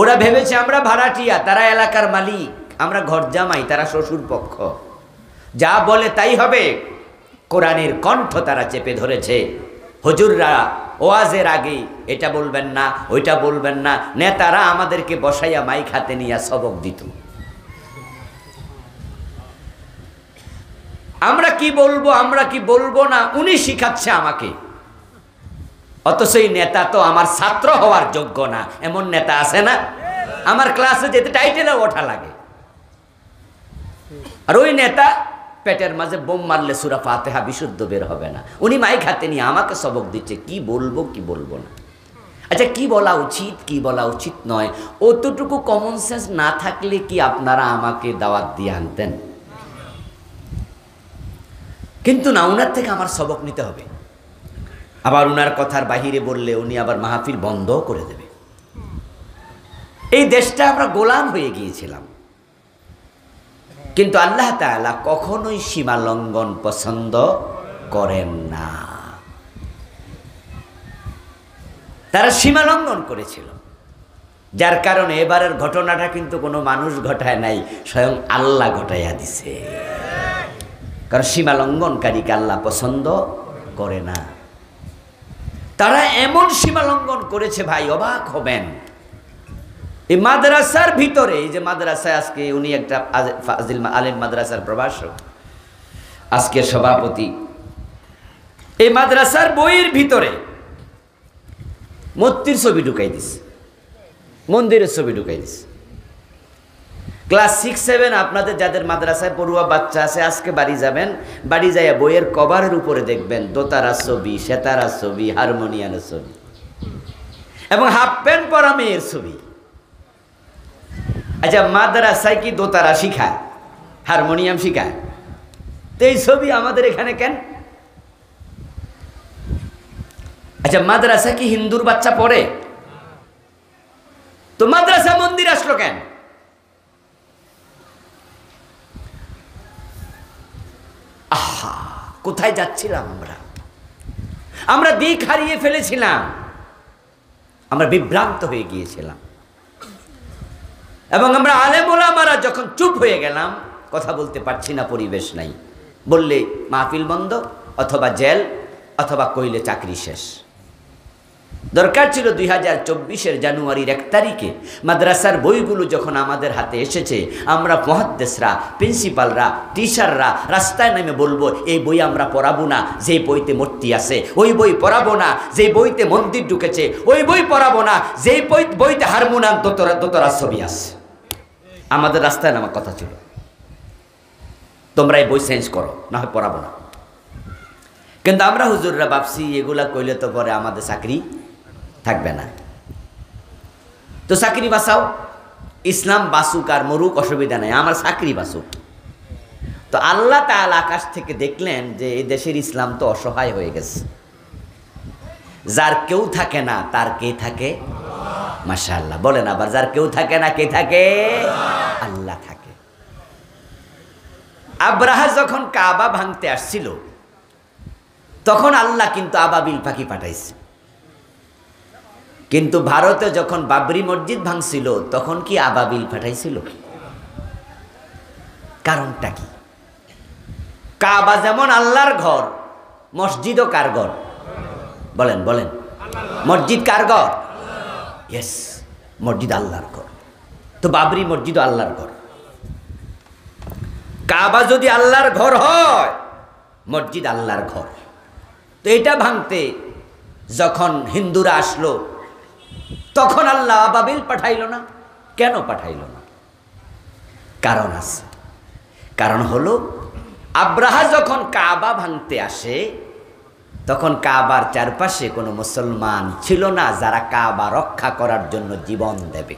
ওরা ভেবেছে আমরা ভাড়াটিয়া, তারা এলাকার মালিক, আমরা ঘর জামাই, তারা শ্বশুর পক্ষ। যা বলে তাই হবে। কোরআনের কণ্ঠ তারা চেপে ধরেছে। হুজুররা ওয়াজের আগে এটা বলবেন না, ওইটা বলবেন না, নেতারা আমাদেরকে বসাইয়া মাইক হাতে নিয়ে সবক দিত। আমরা কি বলবো, আমরা কি বলবো না, উনি শিখাচ্ছে আমাকে। অথচ এই নেতা তো আমার ছাত্র হওয়ার যোগ্য না, এমন নেতা আছে না? আমার ক্লাসে যেতে টাইটেলে ওঠা লাগে, আর ওই নেতা পেটের মাঝে বোম মারলে সূরা ফাতিহা বিশুদ্ধ বের হবে না। উনি মাইক হাতে নিয়ে আমাকে সবক দিচ্ছে, কি বলবো কি বলবো না। আচ্ছা, কি বলা উচিত কি বলা উচিত নয়, অতটুকু কমন সেন্স না থাকলে কি আপনারা আমাকে দাওয়াত দিয়ে আনতেন? কিন্তু না, উনার থেকে আমার সবক নিতে হবে। আবার উনার কথার বাহিরে বললে উনি আবার মাহফিল বন্ধ করে দেবে। এই দেশটা আমরা গোলাম হয়ে গিয়েছিলাম। কিন্তু আল্লাহ তাআলা কখনোই সীমা লঙ্ঘন পছন্দ করেন না। তারা সীমা লঙ্ঘন করেছিল, যার কারণে এবারের ঘটনাটা কিন্তু কোনো মানুষ ঘটায় নাই, স্বয়ং আল্লাহ ঘটাইয়া দিছে। কারণ সীমা লঙ্ঘনকারীকে আল্লাহ পছন্দ করে না। তারা এমন সীমা লঙ্ঘন করেছে ভাই, অবাক হবেন। এই মাদ্রাসার ভিতরে, এই যে মাদ্রাসায় আজকে উনি একটা ফাজিল আলেম মাদ্রাসার প্রভাষক, আজকে সভাপতি, এই মাদ্রাসার বইয়ের ভিতরে মূর্তির ছবি ঢুকাই দিছে, মন্দিরের ছবি ঢুকাই দিছে। ক্লাস 6-7 আপনাদের যাদের মাদ্রাসায় পড়ুয়া বাচ্চা আছে, আজকে বাড়ি যাবেন, বাড়ি যাইয়া বইয়ের কভারের উপরে দেখবেন দোতারার ছবি, সেতারার ছবি, হারমোনিয়ামের ছবি এবং হাফ প্যান্ট পরা মেয়ের ছবি। আচ্ছা, মাদ্রাসায় কি দোতারা শিখায়, হারমোনিয়াম শিখায়? তো এই ছবি আমাদের এখানে কেন? আচ্ছা, মাদ্রাসা কি হিন্দুর বাচ্চা পড়ে? তো মাদ্রাসা মন্দির আসলো কেন? আহা, কোথায় যাচ্ছিলাম আমরা? আমরা দিক হারিয়ে ফেলেছিলাম, আমরা বিভ্রান্ত হয়ে গিয়েছিলাম। এবং আমরা আলেম ওলামারা যখন চুপ হয়ে গেলাম, কথা বলতে পারছি না, পরিবেশ নাই, বললে মাহফিল বন্ধ, অথবা জেল, অথবা কইলে চাকরি শেষ। দরকার ছিল 2024-এর জানুয়ারির 1 তারিখে মাদ্রাসার বইগুলো যখন আমাদের হাতে এসেছে, আমরা মুহাদ্দিসরা, প্রিন্সিপালরা, টিচাররা রাস্তায় নেমে বলবো, এই বই আমরা পড়াবো না যে বইতে মূর্তি আছে, ওই বই পড়াবো না যে বইতে মন্দির ঢুকেছে, ওই বই পড়াবো না যে বইতে হারমোনিয়াম দোতরা ছবি আছে। আমাদের রাস্তায় নামার কথা ছিল, তোমরা এই বই চেঞ্জ করো, না হয় পড়াবো না। কিন্তু আমরা হুজুররা ভাবছি, এগুলা কইলে তো পরে আমাদের চাকরি থাকবে না, তো চাকরি বাঁচাও, ইসলাম বাঁচুক আর মরুক, অসুবিধা নাই, আমার চাকরি বাঁচুক। তো আল্লাহ তাআলা আকাশ থেকে দেখলেন যে এই দেশের ইসলাম তো অসহায় হয়ে গেছে, যার কেউ থাকে না তার কে থাকে? মাশাআল্লাহ বলেন আবার, যার কেউ থাকে না কে থাকে? আল্লাহ থাকে। আব্রাহা যখন কাবা ভাঙতে আসছিল, তখন আল্লাহ কিন্তু আবাবিল পাখি পাঠাইছে। কিন্তু ভারতে যখন বাবরি মসজিদ ভাঙছিল, তখন কি আবাবিল পাঠাইছিল? কারণটা কি? কাবা যেমন আল্লাহর ঘর, মসজিদও কার ঘর? বলেন বলেন, মসজিদ কার ঘর? ইয়েস, মসজিদ আল্লাহর ঘর। তো বাবরি মসজিদও আল্লাহর ঘর। কাবা যদি আল্লাহর ঘর হয়, মসজিদ আল্লাহর ঘর। তো এটা ভাঙতে যখন হিন্দুরা আসলো, তখন আল্লাহ আবাবিল পাঠাইল না। কেন পাঠাইল না? কারণ আছে। কারণ হলো, আব্রাহা যখন কাবা ভাঙতে আসে, তখন কাবার চারপাশে কোনো মুসলমান ছিল না যারা কাবা রক্ষা করার জন্য জীবন দেবে।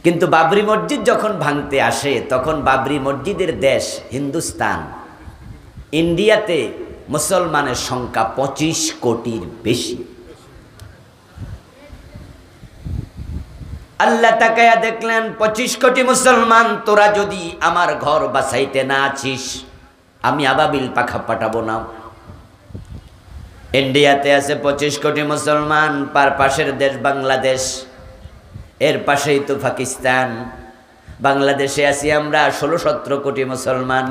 কিন্তু বাবরি মসজিদ যখন ভাঙতে আসে, তখন বাবরি মসজিদের দেশ হিন্দুস্তান, ইন্ডিয়াতে মুসলমানের সংখ্যা 25 কোটির বেশি। আল্লাহ তাকায়া দেখলেন 25 কোটি মুসলমান, তোরা যদি আমার ঘর বাঁচাইতে না আছিস, আমি আবাবিল পাখা পাঠাবো না। ইন্ডিয়াতে আছে 25 কোটি মুসলমান, পাশের দেশ বাংলাদেশ, এর পাশেই তো পাকিস্তান। বাংলাদেশে আছি আমরা 16-17 কোটি মুসলমান,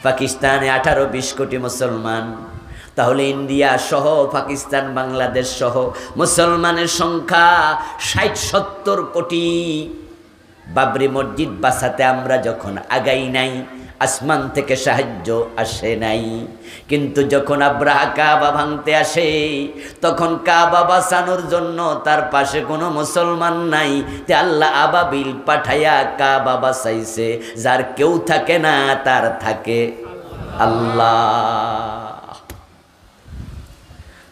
পাকিস্তানে 18-20 কোটি মুসলমান। তাহলে ইন্ডিয়া সহ পাকিস্তান বাংলাদেশ সহ মুসলমানের সংখ্যা 60-70 কোটি। বাবরি মসজিদ বাঁচাতে আমরা যখন আগাই নাই, আসমান থেকে সাহায্য আসে নাই, কিন্তু যখন আব্রাহা কাবা ভাঙতে আসে তখন কাবা বাঁচানোর জন্য তার পাশে কোনো মুসলমান নাই, তে আল্লাহ আবাবিল পাঠাইয়া কাবা বাঁচাইছে। যার কেউ থাকে না তার থাকে আল্লাহ।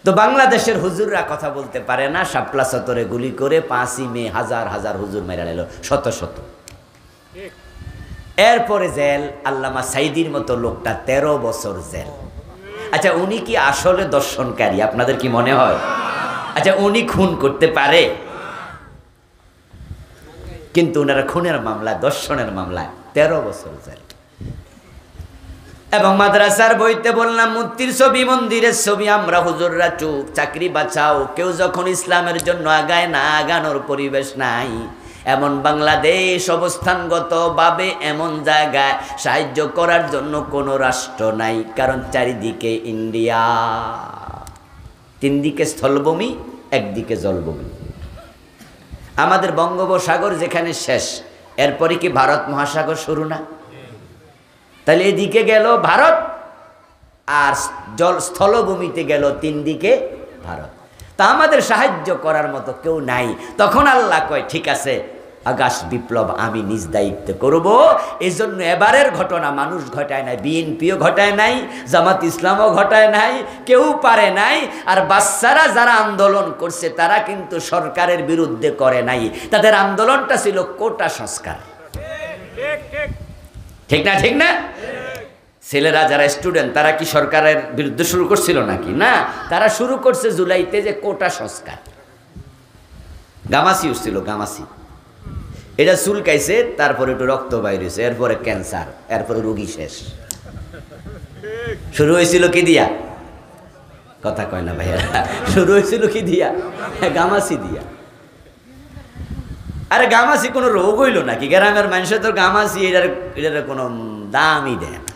তো বাংলাদেশের হুজুররা কথা বলতে পারে না, শাপলা চত্বরে গুলি করে 5ই মে হাজার হাজার হুজুর মেরা নিল, শত শত। এরপরে জেল, আল্লামা সাইদির মতো লোকটা 13 বছর জেল। আচ্ছা, উনি কি আসলে দর্শনকারী? আপনাদের কি মনে হয়? আচ্ছা, উনি খুন করতে পারে? কিন্তু ওনারা খুনের মামলা, দর্শনের মামলায় 13 বছর জেল। এবং মাদ্রাসার বইতে বললাম, মূর্তির ছবি, মন্দিরের ছবি, আমরা হুজুররা চুপ, চাকরি বাঁচাও। কেউ যখন ইসলামের জন্য আগায় না, আগানোর পরিবেশ নাই, এমন বাংলাদেশ অবস্থানগতভাবে এমন জায়গায় সাহায্য করার জন্য কোনো রাষ্ট্র নাই। কারণ চারিদিকে ইন্ডিয়া, 3 দিকে স্থলভূমি, একদিকে জলভূমি। আমাদের বঙ্গোপসাগর যেখানে শেষ, এরপরে কি ভারত মহাসাগর শুরু না? তাহলে এদিকে গেল ভারত, আর স্থলভূমিতে গেল 3 দিকে ভারত। তা আমাদের সাহায্য করার মতো কেউ নাই। তখন আল্লাহ কয়, ঠিক আছে, আগস্ট বিপ্লব আমি নিজ দায়িত্বে করব। এই জন্য এবারের ঘটনা মানুষ ঘটায় নাই, বিএনপিও ঘটায় নাই, জামাত ইসলামও ঘটায় নাই, কেউ পারে নাই। আর বাচ্চারা যারা আন্দোলন করছে তারা কিন্তু সরকারের বিরুদ্ধে করে নাই, তাদের আন্দোলনটা ছিল কোটা সংস্কার। ঠিক না? ঠিক না? ছেলেরা যারা স্টুডেন্ট, তারা কি সরকারের বিরুদ্ধে শুরু করছিল নাকি? না, তারা শুরু করছে জুলাইতে যে কোটা সংস্কার। গামাসি উঠছিল, গামাসি, এটা চুলকাইছে, তারপরে একটু রক্ত বাইর হয়েছে, এরপরে ক্যান্সার, এরপরে রোগী শেষ। শুরু হয়েছিল কি দিয়া? কথা কয় না ভাইয়া। শুরু হয়েছিল কি দিয়া? গামাসি দিয়া। আরে গামাসি কোনো রোগ হইল নাকি? গ্রামের মানুষের তো গামাসি এটার কোনো দামই দেয় না।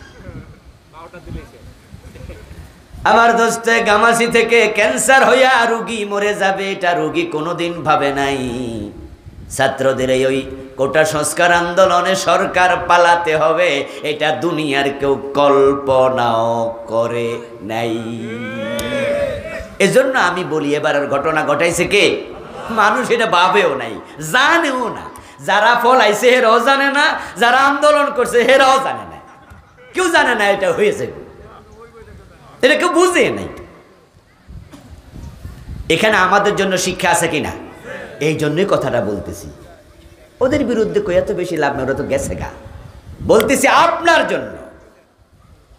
আমার দোস্তে গামাসি থেকে ক্যান্সার হইয়া রোগী মরে যাবে, এটা রোগী কোনোদিন ভাবে নাই। ছাত্রদের ওই কোটা সংস্কার আন্দোলনে সরকার পালাতে হবে, এটা দুনিয়ার কেউ কল্পনাও করে নাই। এজন্য আমি বলি, এবারের ঘটনা ঘটাইছে কে? মানুষ এটা ভাবেও নাই, জানেও না। যারা ফলাইছে হেরাও জানে না, যারা আন্দোলন করছে হেরাও জানে না, কেউ জানে না এটা হয়েছে, এটা কেউ বুঝে নাই। এখানে আমাদের জন্য শিক্ষা আছে কিনা? এই জন্যই কথাটা বলতেছি। ওদের বিরুদ্ধে কই এত বেশি লাভ নেই, ওরা তো গেছে গা। বলতেছি আপনার জন্য,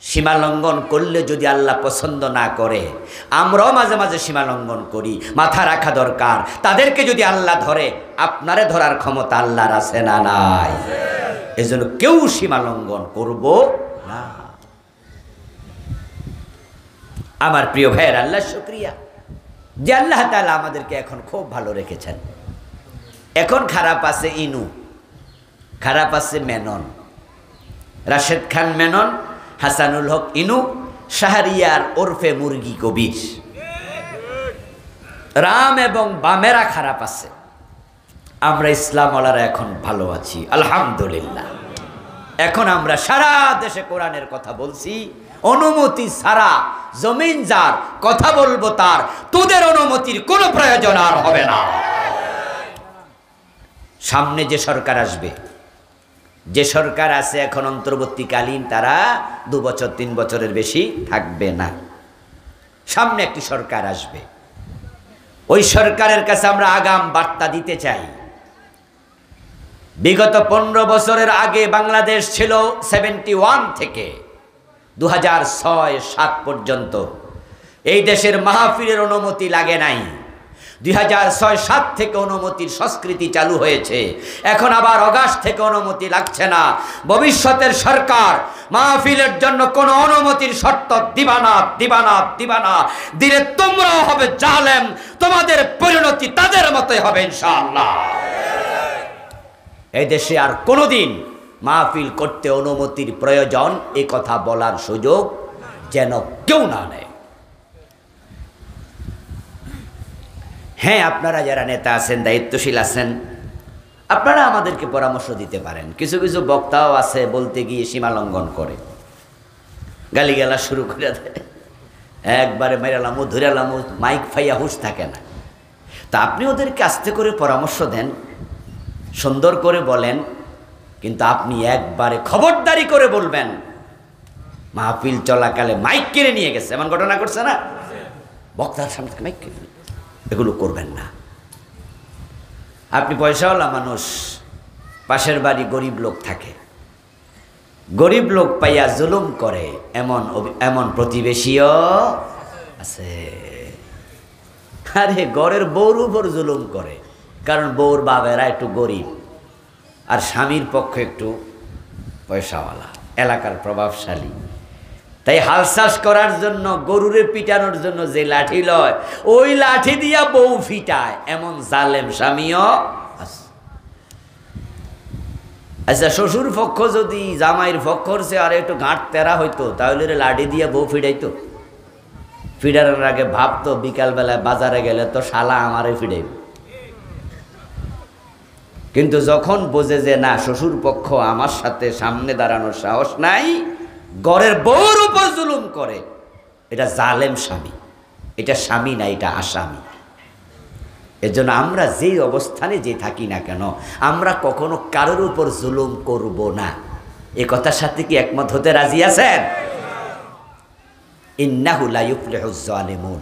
সীমা লঙ্ঘন করলে যদি আল্লাহ পছন্দ না করে, আমরাও মাঝে মাঝে সীমা লঙ্ঘন করি, মাথা রাখা দরকার। তাদেরকে যদি আল্লাহ ধরে, আপনারে ধরার ক্ষমতা আল্লাহর আছে না নাই? এজন্য কেউ সীমা লঙ্ঘন করব না। আমার প্রিয় ভাইয়ের, আল্লাহ শুকরিয়া যে আল্লাহ তাআলা আমাদেরকে এখন খুব ভালো রেখেছেন। এখন খারাপ আছে ইনু, খারাপ আছে মেনন, রাশেদ খান মেনন, হাসানুল হক ইনু, শাহরিয়ার ওরফে মুরগি কবির, রাম এবং বামেরা খারাপ আছে। আমরা ইসলামওয়ালারা এখন ভালো আছি, আলহামদুলিল্লাহ। এখন আমরা সারা দেশে কোরআনের কথা বলছি, অনুমতি ছাড়া। জমিন যার, কথা বলবো তার, তোদের অনুমতির কোনো প্রয়োজন আর হবে না। সামনে যে সরকার আসবে, যে সরকার আছে এখন অন্তর্বর্তীকালীন, তারা 2 বছর 3 বছরের বেশি থাকবে না। সামনে একটি সরকার আসবে, ওই সরকারের কাছে আমরা আগাম বার্তা দিতে চাই। বিগত 15 বছরের আগে বাংলাদেশ ছিল 71 থেকে 2006-07 পর্যন্ত এই দেশের মাহফিলের অনুমতি লাগে নাই। 2006-07 থেকে অনুমতির সংস্কৃতি চালু হয়েছে, এখন আবার অগাস্ট থেকে অনুমতি লাগছে না। ভবিষ্যতের সরকার মাহফিলের জন্য কোনো অনুমতির শর্ত দিবা না। দিলে তোমরাও হবে জালেম, তোমাদের পরিণতি তাদের মতোই হবে ইনশাআল্লাহ। এই দেশে আর কোনোদিন মাহফিল করতে অনুমতির প্রয়োজন এ কথা বলার সুযোগ যেন কেউ না নেয়। হ্যাঁ, আপনারা যারা নেতা আছেন, দায়িত্বশীল আছেন, আপনারা আমাদেরকে পরামর্শ দিতে পারেন। কিছু কিছু বক্তাও আছে বলতে গিয়ে সীমা লঙ্ঘন করে, গালিগালা শুরু করে দেয়, একবারে মেরালামু ধরালামু, মাইক ফাইয়া হুঁশ থাকে না। তা আপনি ওদেরকে আস্তে করে পরামর্শ দেন, সুন্দর করে বলেন, কিন্তু আপনি একবারে খবরদারি করে বলবেন মাহফিল চলাকালে মাইক কেড়ে নিয়ে গেছে, এমন ঘটনা করছে না, বক্তার সামনে থেকে মাইক কেড়ে, এগুলো করবেন না। আপনি পয়সাওয়ালা মানুষ, পাশের বাড়ি গরিব লোক থাকে, গরিব লোক পাইয়া জুলুম করে এমন প্রতিবেশীও আছে। আরে ঘরের বউর উপর জুলুম করে, কারণ বউর বাবেরা একটু গরিব আর স্বামীর পক্ষে একটু পয়সাওয়ালা, এলাকার প্রভাবশালী। তাই হাল চাষ করার জন্য, গরুরে পিটানোর জন্য যে লাঠি লয়, ওই লাঠি দিয়া বউ ফিটায়, এমন জালেম স্বামীও আছে। আচ্ছা, শ্বশুর পক্ষ যদি জামাইয়ের পক্ষর সে আর একটু গাঁট তেরা হইতো, তাহলে লাঠি দিয়া বউ ফিটাইতো। ফিডারের আগে ভাবতো বিকালবেলায় বাজারে গেলে তো শালা আমারে ফিডাইব। কিন্তু যখন বোঝে যে না, শ্বশুর পক্ষ আমার সাথে সামনে দাঁড়ানোর সাহস নাই, ঘরের বউর উপর জুলুম করে, এটা জালেম স্বামী, এটা স্বামী না, এটা আসামি। এজন্য আমরা যেই অবস্থানে যে থাকি না কেন, আমরা কখনো কারোর উপর জুলুম করব না। এ কথার সাথে কি একমত হতে রাজি আছেন? ইন্নাহু লা ইউফলিহুজ জালিমুন,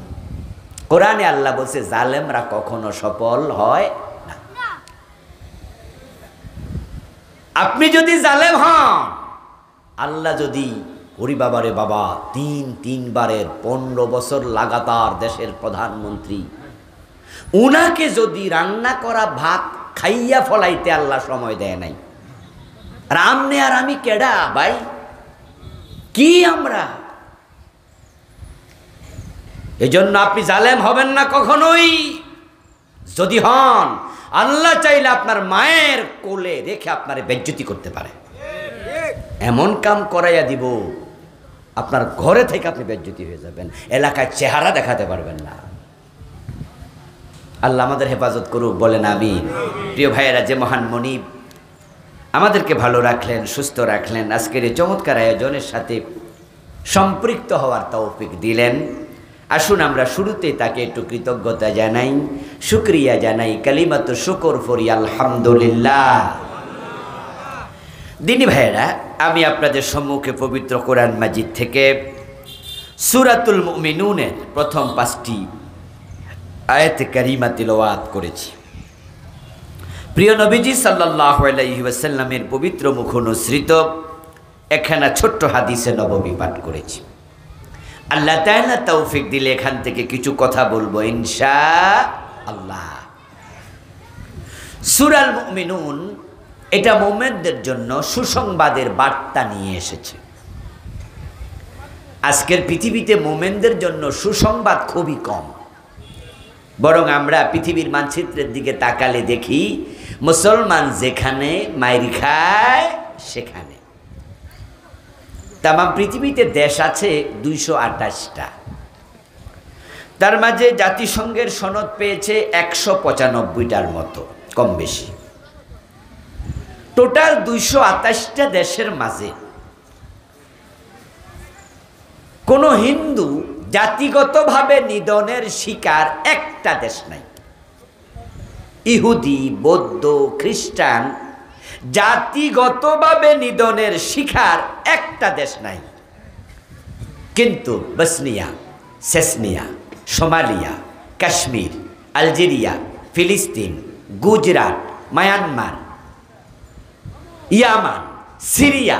কোরআনে আল্লাহ বলছে জালেমরা কখনো সফল হয় না। আপনি যদি জালেম হন, আল্লাহ যদি ওরি বাবারে বাবা 3-3বারের 15 বছর লাগাতার দেশের প্রধানমন্ত্রী, উনাকে যদি রান্না করা ভাত খাইয়া ফলাইতে আল্লাহ সময় দেয় নাই, আর আমনে আর আমি কেডা ভাই, কি আমরা? এজন্য আপনি জালেম হবেন না কখনোই। যদি হন, আল্লাহ চাইলে আপনার মায়ের কোলে রেখে আপনার বেজ্জতি করতে পারে, এমন কাম করাইয়া দিব আপনার ঘরে থেকে আপনি বেজ্জতি হয়ে যাবেন, এলাকায় চেহারা দেখাতে পারবেন না। আল্লাহ আমাদের হেফাজত করুক, বলেন আমিন। প্রিয় ভাইয়েরা, যে মহান মনিব আমাদেরকে ভালো রাখলেন, সুস্থ রাখলেন, আজকের এই চমৎকার আয়োজনের সাথে সম্পৃক্ত হওয়ার তৌফিক দিলেন, আসুন আমরা শুরুতেই তাকে একটু কৃতজ্ঞতা জানাই, শুকরিয়া জানাই, কালিমাতু শুকর ফরি আলহামদুলিল্লাহ। দিনী ভাইয়েরা, আমি আপনাদের সম্মুখে পবিত্র কোরআন মাজিদ থেকে সূরাতুল মুমিনুনের প্রথম 5টি আয়াতে কারিমা তিলাওয়াত করেছি। প্রিয় নবীজি সাল্লাল্লাহু আলাইহি ওয়াসাল্লামের পবিত্র মুখ অনুসৃত একখানা ছোট্ট হাদিসে নববী পাঠ করেছি। আল্লাহ তাআলা তৌফিক দিলে এখান থেকে কিছু কথা বলবো ইনশাআল্লাহ। সূরাল মুমিনুন এটা মুমিনদের জন্য সুসংবাদের বার্তা নিয়ে এসেছে। আজকের পৃথিবীতে মুমিনদের জন্য সুসংবাদ খুবই কম, বরং আমরা পৃথিবীর মানচিত্রের দিকে তাকালে দেখি মুসলমান যেখানে মাইর খায় সেখানে। তাম পৃথিবীতে দেশ আছে 228টা, তার মাঝে জাতিসংঘের সনদ পেয়েছে 195টার মতো, কম বেশি। টোটাল 228টা দেশের মাঝে কোনো হিন্দু জাতিগতভাবে নিধনের শিকার একটা দেশ নাই। ইহুদি, বৌদ্ধ, খ্রিস্টান জাতিগতভাবে নিধনের শিকার একটা দেশ নাই। কিন্তু Bosnia, Chechnya, Somalia, Kashmir, Algeria, ফিলিস্তিন, গুজরাট, মায়ানমার, ইয়ামান, সিরিয়া,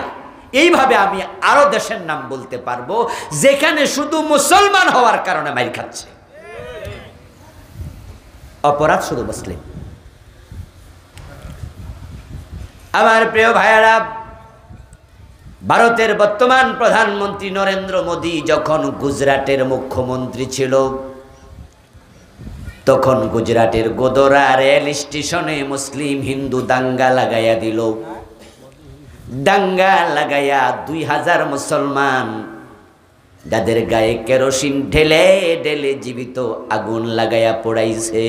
এইভাবে আমি আরো দেশের নাম বলতে পারবো যেখানে শুধু মুসলমান হওয়ার কারণে মাইর খাচ্ছে। অপরাধ শুধু মুসলিম। আমার প্রিয় ভাইয়েরা, ভারতের বর্তমান প্রধানমন্ত্রী নরেন্দ্র মোদী যখন গুজরাটের মুখ্যমন্ত্রী ছিল, তখন গুজরাটের গোদরা রেল স্টেশনে মুসলিম হিন্দু দাঙ্গা লাগাইয়া দিল। দাঙ্গা লাগাইয়া 2000 মুসলমান, যাদের গায়ে কেরোসিন ঢেলে ঢেলে জীবিত আগুন লাগাইয়া পোড়াইছে।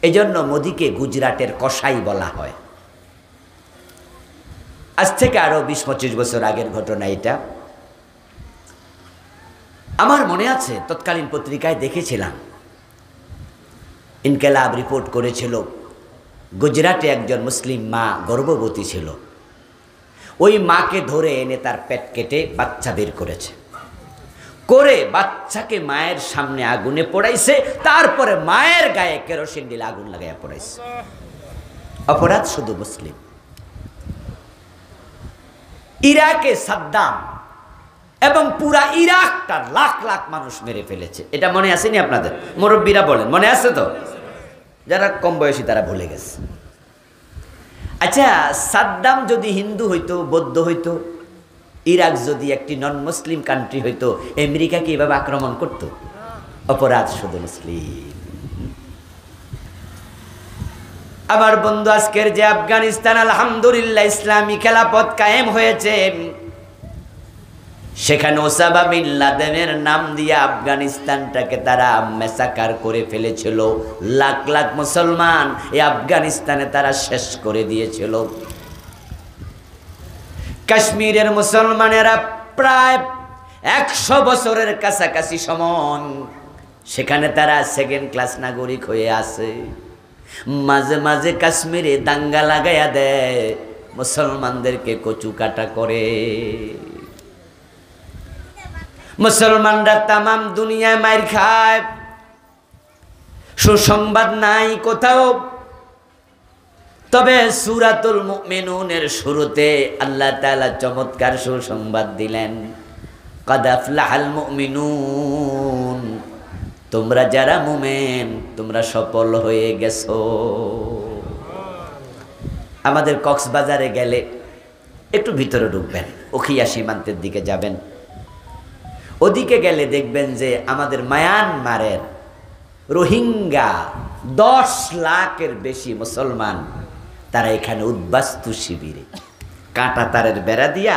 এই জন্য মোদীকে গুজরাটের কসাই বলা হয়। আজ থেকে আরো 20-25 বছর আগের ঘটনা এটা। আমার মনে আছে তৎকালীন পত্রিকায় দেখেছিলাম, ইনকেলাব রিপোর্ট করেছিল গুজরাটে একজন মুসলিম মা গর্ভবতী ছিল। ওই মাকে ধরে এনে তার পেট কেটে বাচ্চা বের করেছে, করে বাচ্চাকে মায়ের সামনে আগুনে পোড়াইছে, তারপরে মায়ের গায়ে কেরোসিন ঢেলে আগুন লাগাইয়া পোড়াইছে। অপরাধ শুধু মুসলিম। ইরাকে সাদ্দাম এবং পুরা ইরাকটা লাখ লাখ মানুষ মেরে ফেলেছে। এটা মনে আসেনি আপনাদের? মুরব্বীরা বলেন, মনে আছে তো? যারা কম বয়সী তারা ভুলে গেছে। আচ্ছা, সাদ্দাম যদি হিন্দু হইতো, বৌদ্ধ হইতো, ইরাক যদি একটি নন মুসলিম কান্ট্রি হইতো, আমেরিকা কি এভাবে আক্রমণ করত? অপরাধ শুধু মুসলিম। আমার বন্ধু, আজকের যে আফগানিস্তান আলহামদুলিল্লাহ ইসলামী খেলাফত কায়েম হয়েছে, সেখানে ওসামা বিন লাদেনের নাম দিয়ে আফগানিস্তানটাকে তারা মেসাকার করে ফেলেছিল। লাখ লাখ মুসলমান এই আফগানিস্তানে তারা শেষ করে দিয়েছিল। কাশ্মীরের মুসলমানেরা প্রায় 100 বছরের কাছাকাছি সময় সেখানে তারা সেকেন্ড ক্লাস নাগরিক হয়ে আছে। মাঝে মাঝে কাশ্মীরে দাঙ্গা লাগাইয়া দেয়, মুসলমানদেরকে কচু কাটা করে। মুসলমানরা তামাম দুনিয়ায় মাইর খায়, সুসংবাদ নাই কোথাও। তবে সূরাতুল মুমিনুনের শুরুতে আল্লাহ তাআলা চমৎকার সুসংবাদ দিলেন, কাদ আফলাহাল মুমিনুন, তোমরা যারা মুমিন তোমরা সফল হয়ে গেছো। আমাদের কক্সবাজারে গেলে একটু ভিতরে ঢুকবেন, উখিয়া সীমান্তের দিকে যাবেন, ওদিকে গেলে দেখবেন যে আমাদের মায়ানমারের রোহিঙ্গা 10 লাখের বেশি মুসলমান, তারা এখানে উদ্বাস্তু শিবিরে কাঁটা তারের বেড়া দিয়া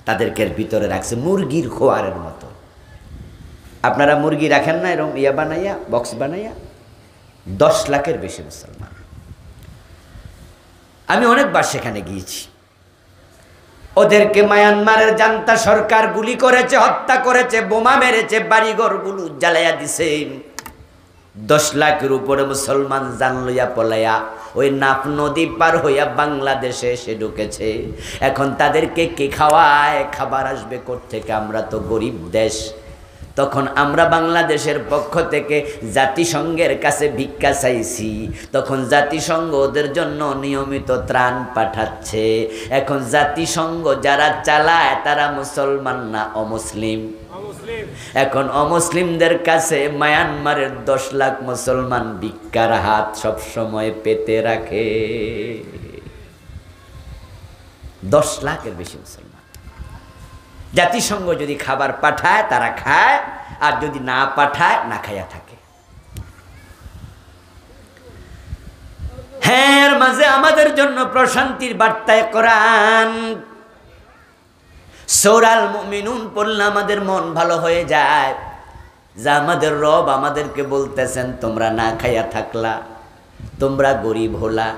তাদেরকে ভিতরে রাখছে মুরগির খোয়ারের মতো। আপনারা মুরগি রাখেন না এরকম ইয়া বানাইয়া, বক্স বানাইয়া? 10 লাখের বেশি মুসলমান। আমি অনেকবার সেখানে গিয়েছি। ওদেরকে মায়ানমারের জান্তা সরকার গুলি করেছে, হত্যা করেছে, বোমা মেরেছে, বাড়িঘরগুলো জ্বালাইয়া দিছে। 10 লাখের উপরে মুসলমান জান লইয়া পলাইয়া ওই নাফ নদী পার হইয়া বাংলাদেশে এসে ঢুকেছে। এখন তাদেরকে কে খাওয়ায়? খাবার আসবে কোত্থেকে? আমরা তো গরিব দেশ। তখন আমরা বাংলাদেশের পক্ষ থেকে জাতিসংঘের কাছে ভিক্ষা চাইছি, তখন জাতিসংঘ ওদের জন্য নিয়মিত ত্রাণ পাঠাচ্ছে। এখন জাতিসংঘ যারা চালায় তারা মুসলমান না অমুসলিম? এখন অমুসলিমদের কাছে মায়ানমারের 10 লাখ মুসলমান ভিক্ষার হাত সব সময় পেতে রাখে। 10 লাখের বেশি মুসলমান। জাতিসংঘ যদি খাবার পাঠায় তারা খায়, আর যদি না পাঠায় না খাইয়া থাকে। হ্যাঁ, মাঝে আমাদের জন্য প্রশান্তির বার্তায় কোরআন সূরাল মুমিনুন পড়লে আমাদের মন ভালো হয়ে যায়, যা আমাদের রব আমাদেরকে বলতেছেন, তোমরা না খাইয়া থাকলা, তোমরা গরিব হলা,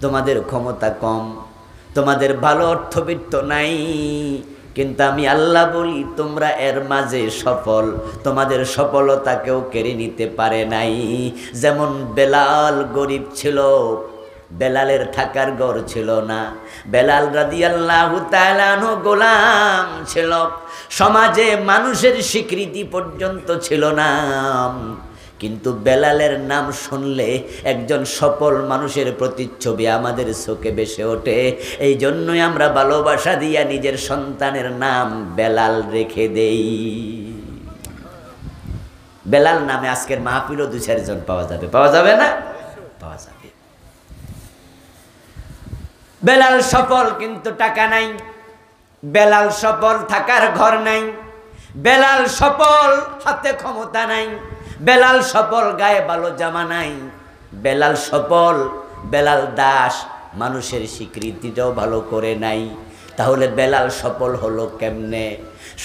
তোমাদের ক্ষমতা কম, তোমাদের ভালো অর্থবিত্ত নাই, কিন্তু আমি আল্লাহ বলি তোমরা এর মাঝে সফল। তোমাদের সফলতা কেউ কেড়ে নিতে পারে নাই। যেমন বেলাল গরিব ছিল, বেলালের থাকার ঘর ছিল না, বেলাল রাদিয়াল্লাহু তাআলা আনহু গোলাম ছিল, সমাজে মানুষের স্বীকৃতি পর্যন্ত ছিল না, কিন্তু বেলালের নাম শুনলে একজন সফল মানুষের প্রতিচ্ছবি আমাদের চোখে ভেসে ওঠে। এই জন্যই আমরা ভালোবাসা দিয়া নিজের সন্তানের নাম বেলাল রেখে দেই। বেলাল নামে আজকের মাহফিলও 2-4 জন পাওয়া যাবে, পাওয়া যাবে না? পাওয়া যাবে। বেলাল সফল কিন্তু টাকা নাই, বেলাল সফল থাকার ঘর নাই, বেলাল সফল হাতে ক্ষমতা নাই, বেলাল সফল গায়ে ভালো জামা নাই, বেলাল সফল, বেলাল দাস মানুষের স্বীকৃতিটাও ভালো করে নাই। তাহলে বেলাল সফল হলো কেমনে?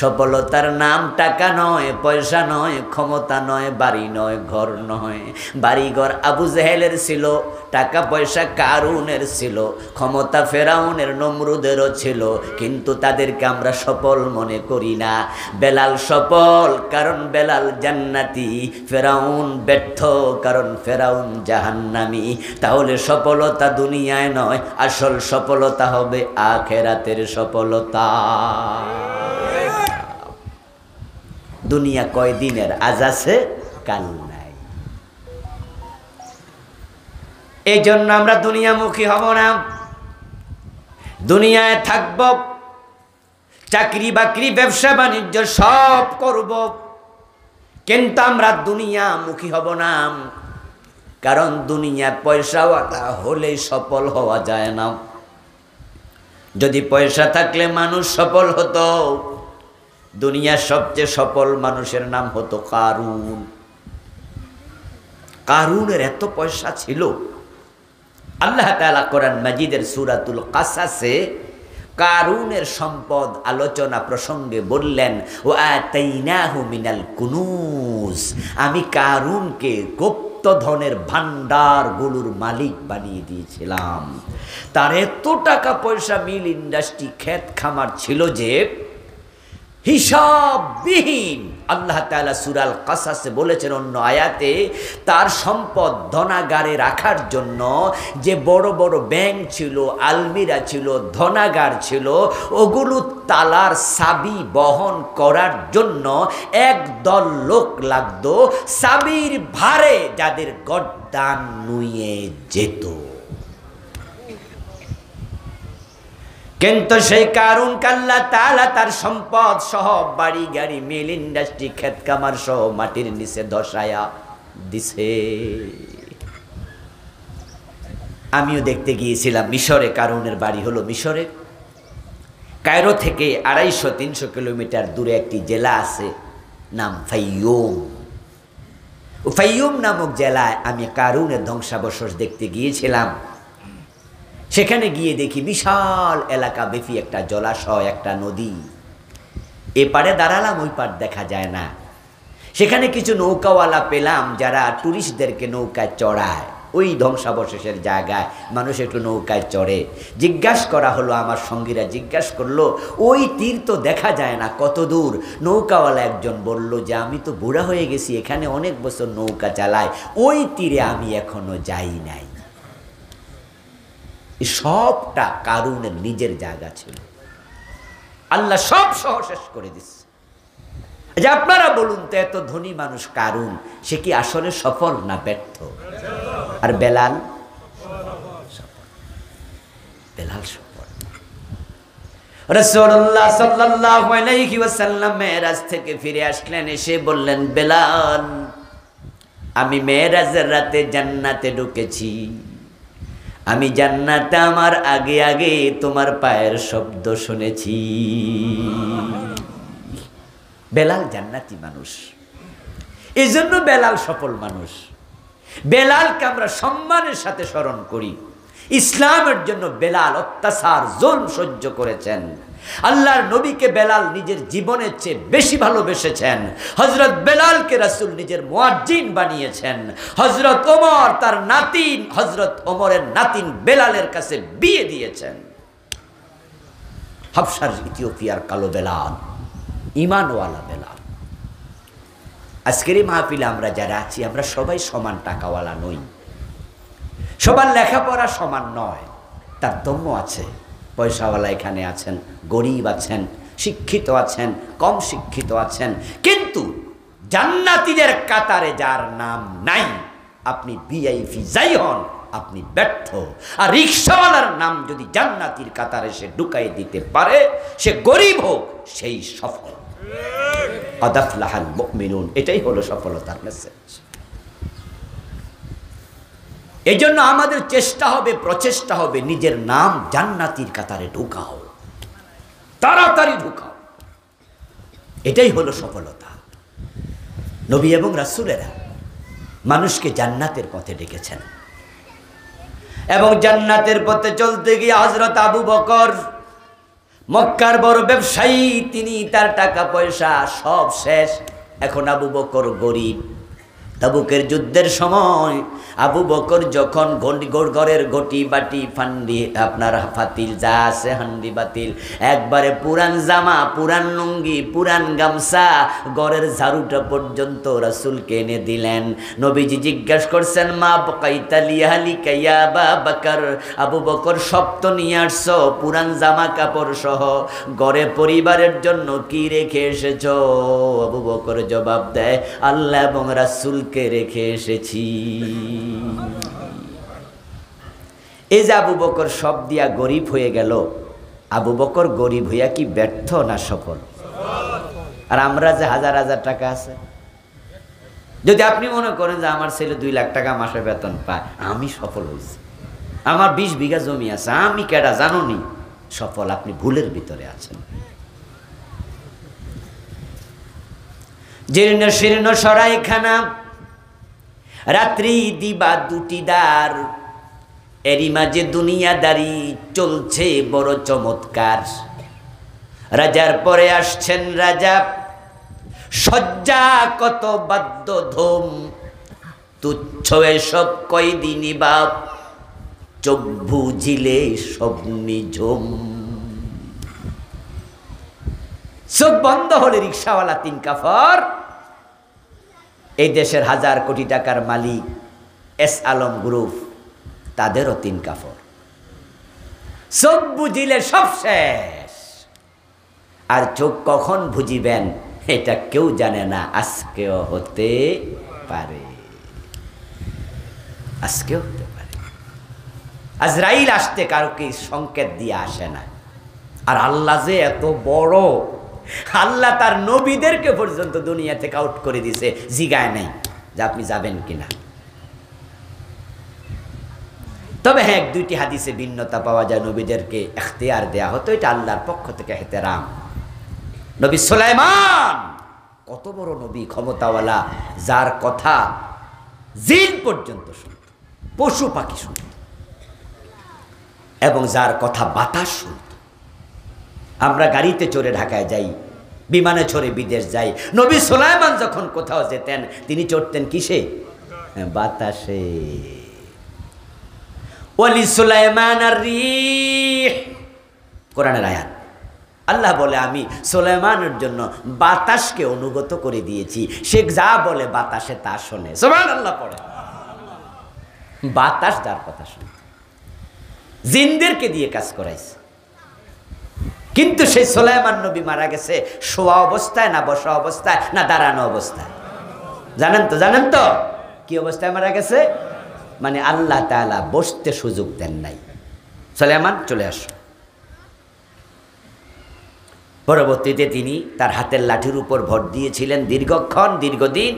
সফলতার নাম টাকা নয়, পয়সা নয়, ক্ষমতা নয়, বাড়ি নয়, ঘর নয়। বাড়িঘর আবু জেহেলের ছিল, টাকা পয়সা কারুনের ছিল, ক্ষমতা ফেরাউনের নমরুদেরও ছিল, কিন্তু তাদেরকে আমরা সফল মনে করি না। বেলাল সফল কারণ বেলাল জান্নাতি, ফেরাউন ব্যর্থ কারণ ফেরাউন জাহান্নামী। তাহলে সফলতা দুনিয়ায় নয়, আসল সফলতা হবে আখিরাতের সফলতা। দুনিয়া কয়দিনের, আজ আছে কাল নাই। এই জন্য আমরা দুনিয়ামুখী হব না, দুনিয়ায় থাকব, চাকরি বাকরি ব্যবসা বাণিজ্য সব করব, কিন্তু আমরা দুনিয়ামুখী হব না। কারণ দুনিয়া পয়সাওয়ালা হলেই সফল হওয়া যায় না। যদি পয়সা থাকলে মানুষ সফল হতো, দুনিয়ার সবচেয়ে সফল মানুষের নাম হতো কারুন। কারুনের এত পয়সা ছিল, আল্লাহ তাআলা কোরআন মাজিদের সূরাতুল কাসাসে কারুনের সম্পদ আলোচনা প্রসঙ্গে বললেন, ওয়া আতাইনাহু মিনাল কুনুজ, আমি কারুনকে গুপ্ত ধনের ভান্ডারগুলোর মালিক বানিয়ে দিয়েছিলাম। তার এত টাকা পয়সা, মিল ইন্ডাস্ট্রি, ক্ষেত খামার ছিল যে হিসাববিহীন। আল্লাহ তাআলা সূরাল কাসাসে বলেছেন অন্য আয়াতে, তার সম্পদ ধনাগারে রাখার জন্য যে বড় বড় ব্যাংক ছিল, আলমিরা ছিল, ধনাগার ছিল, ওগুলো তালার চাবি বহন করার জন্য একদল লোক লাগতো, চাবির ভারে যাদের গর্দান নুয়ে যেত। কিন্তু সেই কারুন আল্লাহ তাআলা তার সম্পদ সহ বাড়ি গাড়ি, মিল ইন্ডাস্ট্রি, ক্ষেত খামার সহ মাটির নিচে ধসায়া দিছে। আমিও দেখতে গিয়েছিলাম মিশরে, কারুনের বাড়ি হলো মিশরে। কায়রো থেকে 250-300 কিলোমিটার দূরে একটি জেলা আছে, নাম ফাইয়ুম। ফাইয়ুম নামক জেলায় আমি কারুনের ধ্বংসাবশেষ দেখতে গিয়েছিলাম। সেখানে গিয়ে দেখি বিশাল এলাকা ব্যাপী একটা জলাশয়, একটা নদী। এপারে দাঁড়ালাম, ওই পার দেখা যায় না। সেখানে কিছু নৌকাওয়ালা পেলাম যারা টুরিস্টদেরকে নৌকায় চড়ায়। ওই ধ্বংসাবশেষের জায়গায় মানুষ একটু নৌকায় চড়ে। জিজ্ঞাসা করা হলো, আমার সঙ্গীরা জিজ্ঞাসা করলো, ওই তীর তো দেখা যায় না, কত দূর? নৌকাওয়ালা একজন বলল যে আমি তো বুড়া হয়ে গেছি, এখানে অনেক বছর নৌকা চালাই, ওই তীরে আমি এখনো যাই নাই। সবটা কারুনের নিজের জায়গা ছিল, আল্লাহ সব সহ শেষ করে দিচ্ছে। যে আপনারা বলুন তো, এত ধনী মানুষ কারুন, সে কি আসলে সফল না ব্যর্থ? আর বেলাল, বেলাল সফল। রাসূলুল্লাহ সাল্লাল্লাহু আলাইহি ওয়াসাল্লাম মেরাজ থেকে ফিরে আসলেন, এসে বললেন, বেলাল, আমি মেরাজের রাতে জান্নাতে ঢুকেছি, আমি জান্নাতে আমার আগে আগে তোমার পায়ের শব্দ শুনেছি। বেলাল জান্নাতি মানুষ, এই জন্য বেলাল সফল মানুষ। বেলালকে আমরা সম্মানের সাথে স্মরণ করি। ইসলামের জন্য বেলাল অত্যাচার, জুলম সহ্য করেছেন। আল্লাহর নবীকে বেলাল নিজের জীবনের চেয়ে বেশি ভালোবেসেছেন। হযরত বেলালকে রাসূল নিজের মুয়াজ্জিন বানিয়েছেন। হযরত ওমর তার নাতিন, হযরত ওমরের নাতিন বেলালের কাছে বিয়ে দিয়েছেন। হাবশার ইথিওপিয়ার কালো বেলাল, ঈমানওয়ালা বেলাল। আজকের এই মাহফিলে আমরা যারা আছি, আমরা সবাই সমান টাকাওয়ালা নই, সবার লেখাপড়া সমান নয়, তারতম্য আছে। পয়সাওয়ালা এখানে আছেন, গরিব আছেন, শিক্ষিত আছেন, কম শিক্ষিত আছেন, কিন্তু জান্নাতীদের কাতারে যার নাম নাই, আপনি ভিআইপি যাই হন, আপনি ব্যর্থ। আর রিকশাওয়ালার নাম যদি জান্নাতীর কাতারে সে ঢুকাই দিতে পারে, সে গরিব হোক, সেই সফল। কদ আফলাহাল মুমিনুন। এটাই হলো সফলতার মেসেজ। এই জন্য আমাদের চেষ্টা হবে, প্রচেষ্টা হবে, নিজের নাম জান্নাতীর কাতারে ঢুকাও, তাড়াতাড়ি ঢুকাও। এটাই হলো সফলতা। নবী এবং রাসূলেরা মানুষকে জান্নাতের পথে ডেকেছেন, এবং জান্নাতের পথে চলতে গিয়ে হযরত আবু বকর, মক্কার বড় ব্যবসায়ী, তিনি তার টাকা পয়সা সব শেষ। এখন আবু বকর গরিব। তাবুকের যুদ্ধের সময় আবু বকর যখন ঘরের ঘটি বাটি ফান্ডি আপনার ফাতিল যা আছে হান্ডি বাতিল একবারে পুরান জামা, পুরান লুঙ্গি, পুরান গামছা, ঘরের ঝাড়ুটা পর্যন্ত রাসূলকে এনে দিলেন। নবীজি জিজ্ঞাসা করছেন, মা বাকাইতা লিয়ালিকা ইয়া আবা বকর, আবু বকর সব তো নিয়ে আসছো, পুরান জামা কাপড় সহ, ঘরে পরিবারের জন্য কি রেখে এসেছো? আবু বকর জবাব দেয়, আল্লাহ এবং রাসূলকে রেখে এসেছি। এই যে আবু বকর সব দিয়া গরিব হয়ে গেল, আবু বকর গরিব হইয়া কি ব্যর্থ না সফল? আর আমরা যে হাজার হাজার টাকা আছে, যদি আপনি মনে করেন যে আমার ছেলে 2 লাখ টাকা মাসে বেতন পায়, আমি সফল হয়েছি, আমার 20 বিঘা জমি আছে, আমি কেডা জানুনি? সফল। আপনি ভুলের ভিতরে আছেন। জীর্ণ শীর্ণ সরাইখানা, রাত্রি দিবা দুটি দ্বার, এরই মাঝে দুনিয়াদারি চলছে বড় চমৎকার। রাজার পরে আসছেন রাজা, সজ্জা কত বাদ্য ধুম, তুচ্ছ এসব কয়দিনই বাপ, চোখ বুঝিলে সব নিঝুম। চোখ বন্ধ হলে রিক্সাওয়ালা 3 কাফর, এই দেশের 1000 কোটি টাকার মালিক এস আলম গ্রুপ, তাদেরও 3 কাফর। চোখ বুঝিলে সব শেষ। আর চোখ কখন বুঝিবেন এটা কেউ জানে না, আজকেও হতে পারে, আজকেও হতে পারে। আজরাইল আসতে কাউকে সংকেত দিয়ে আসে না। আর আল্লাহ যে এত বড়, আল্লাহ তার নবীদেরকে পর্যন্ত দুনিয়া থেকে আউট করে দিয়েছে, জিগায় নাই যে আপনি যাবেন কিনা। তবে হ্যাঁ, 1-2টি হাদিসে ভিন্নতা পাওয়া যায়, নবীদেরকে ইখতিয়ার দেয়া হতো, এটা আল্লাহর পক্ষ থেকে ইহতেরাম। নবী সুলাইমান কত বড় নবী, ক্ষমতাওয়ালা, যার কথা জিন পর্যন্ত শুনত, পশু পাখি শুনত, এবং যার কথা বাতাস শুনত। আমরা গাড়িতে চড়ে ঢাকায় যাই, বিমানে চড়ে বিদেশ যাই। নবী সুলাইমান যখন কোথাও যেতেন, তিনি চড়তেন কিসে? বাতাসে। ওয়ালি সুলাইমান আর-রিহ, কোরআনের আয়াত। আল্লাহ বলে, আমি সুলাইমানের জন্য বাতাসকে অনুগত করে দিয়েছি, সে যা বলে বাতাসে তা শোনে। সুবহানাল্লাহ পড়ে। বাতাস যার কথা শুনে, জিনদেরকে দিয়ে কাজ করাইছে। কিন্তু সেই সুলাইমান নবী মারা গেছে শোয়া অবস্থায়, না বসা অবস্থায়, না দাঁড়ানো অবস্থায়? জানেন তো? জানেন তো কি অবস্থায় মারা গেছে? মানে আল্লাহ তাআলা বসতে সুযোগ দেন নাই। সুলাইমান চলে আসো। পরবর্তীতে তিনি তার হাতের লাঠির উপর ভর দিয়েছিলেন দীর্ঘক্ষণ, দীর্ঘদিন।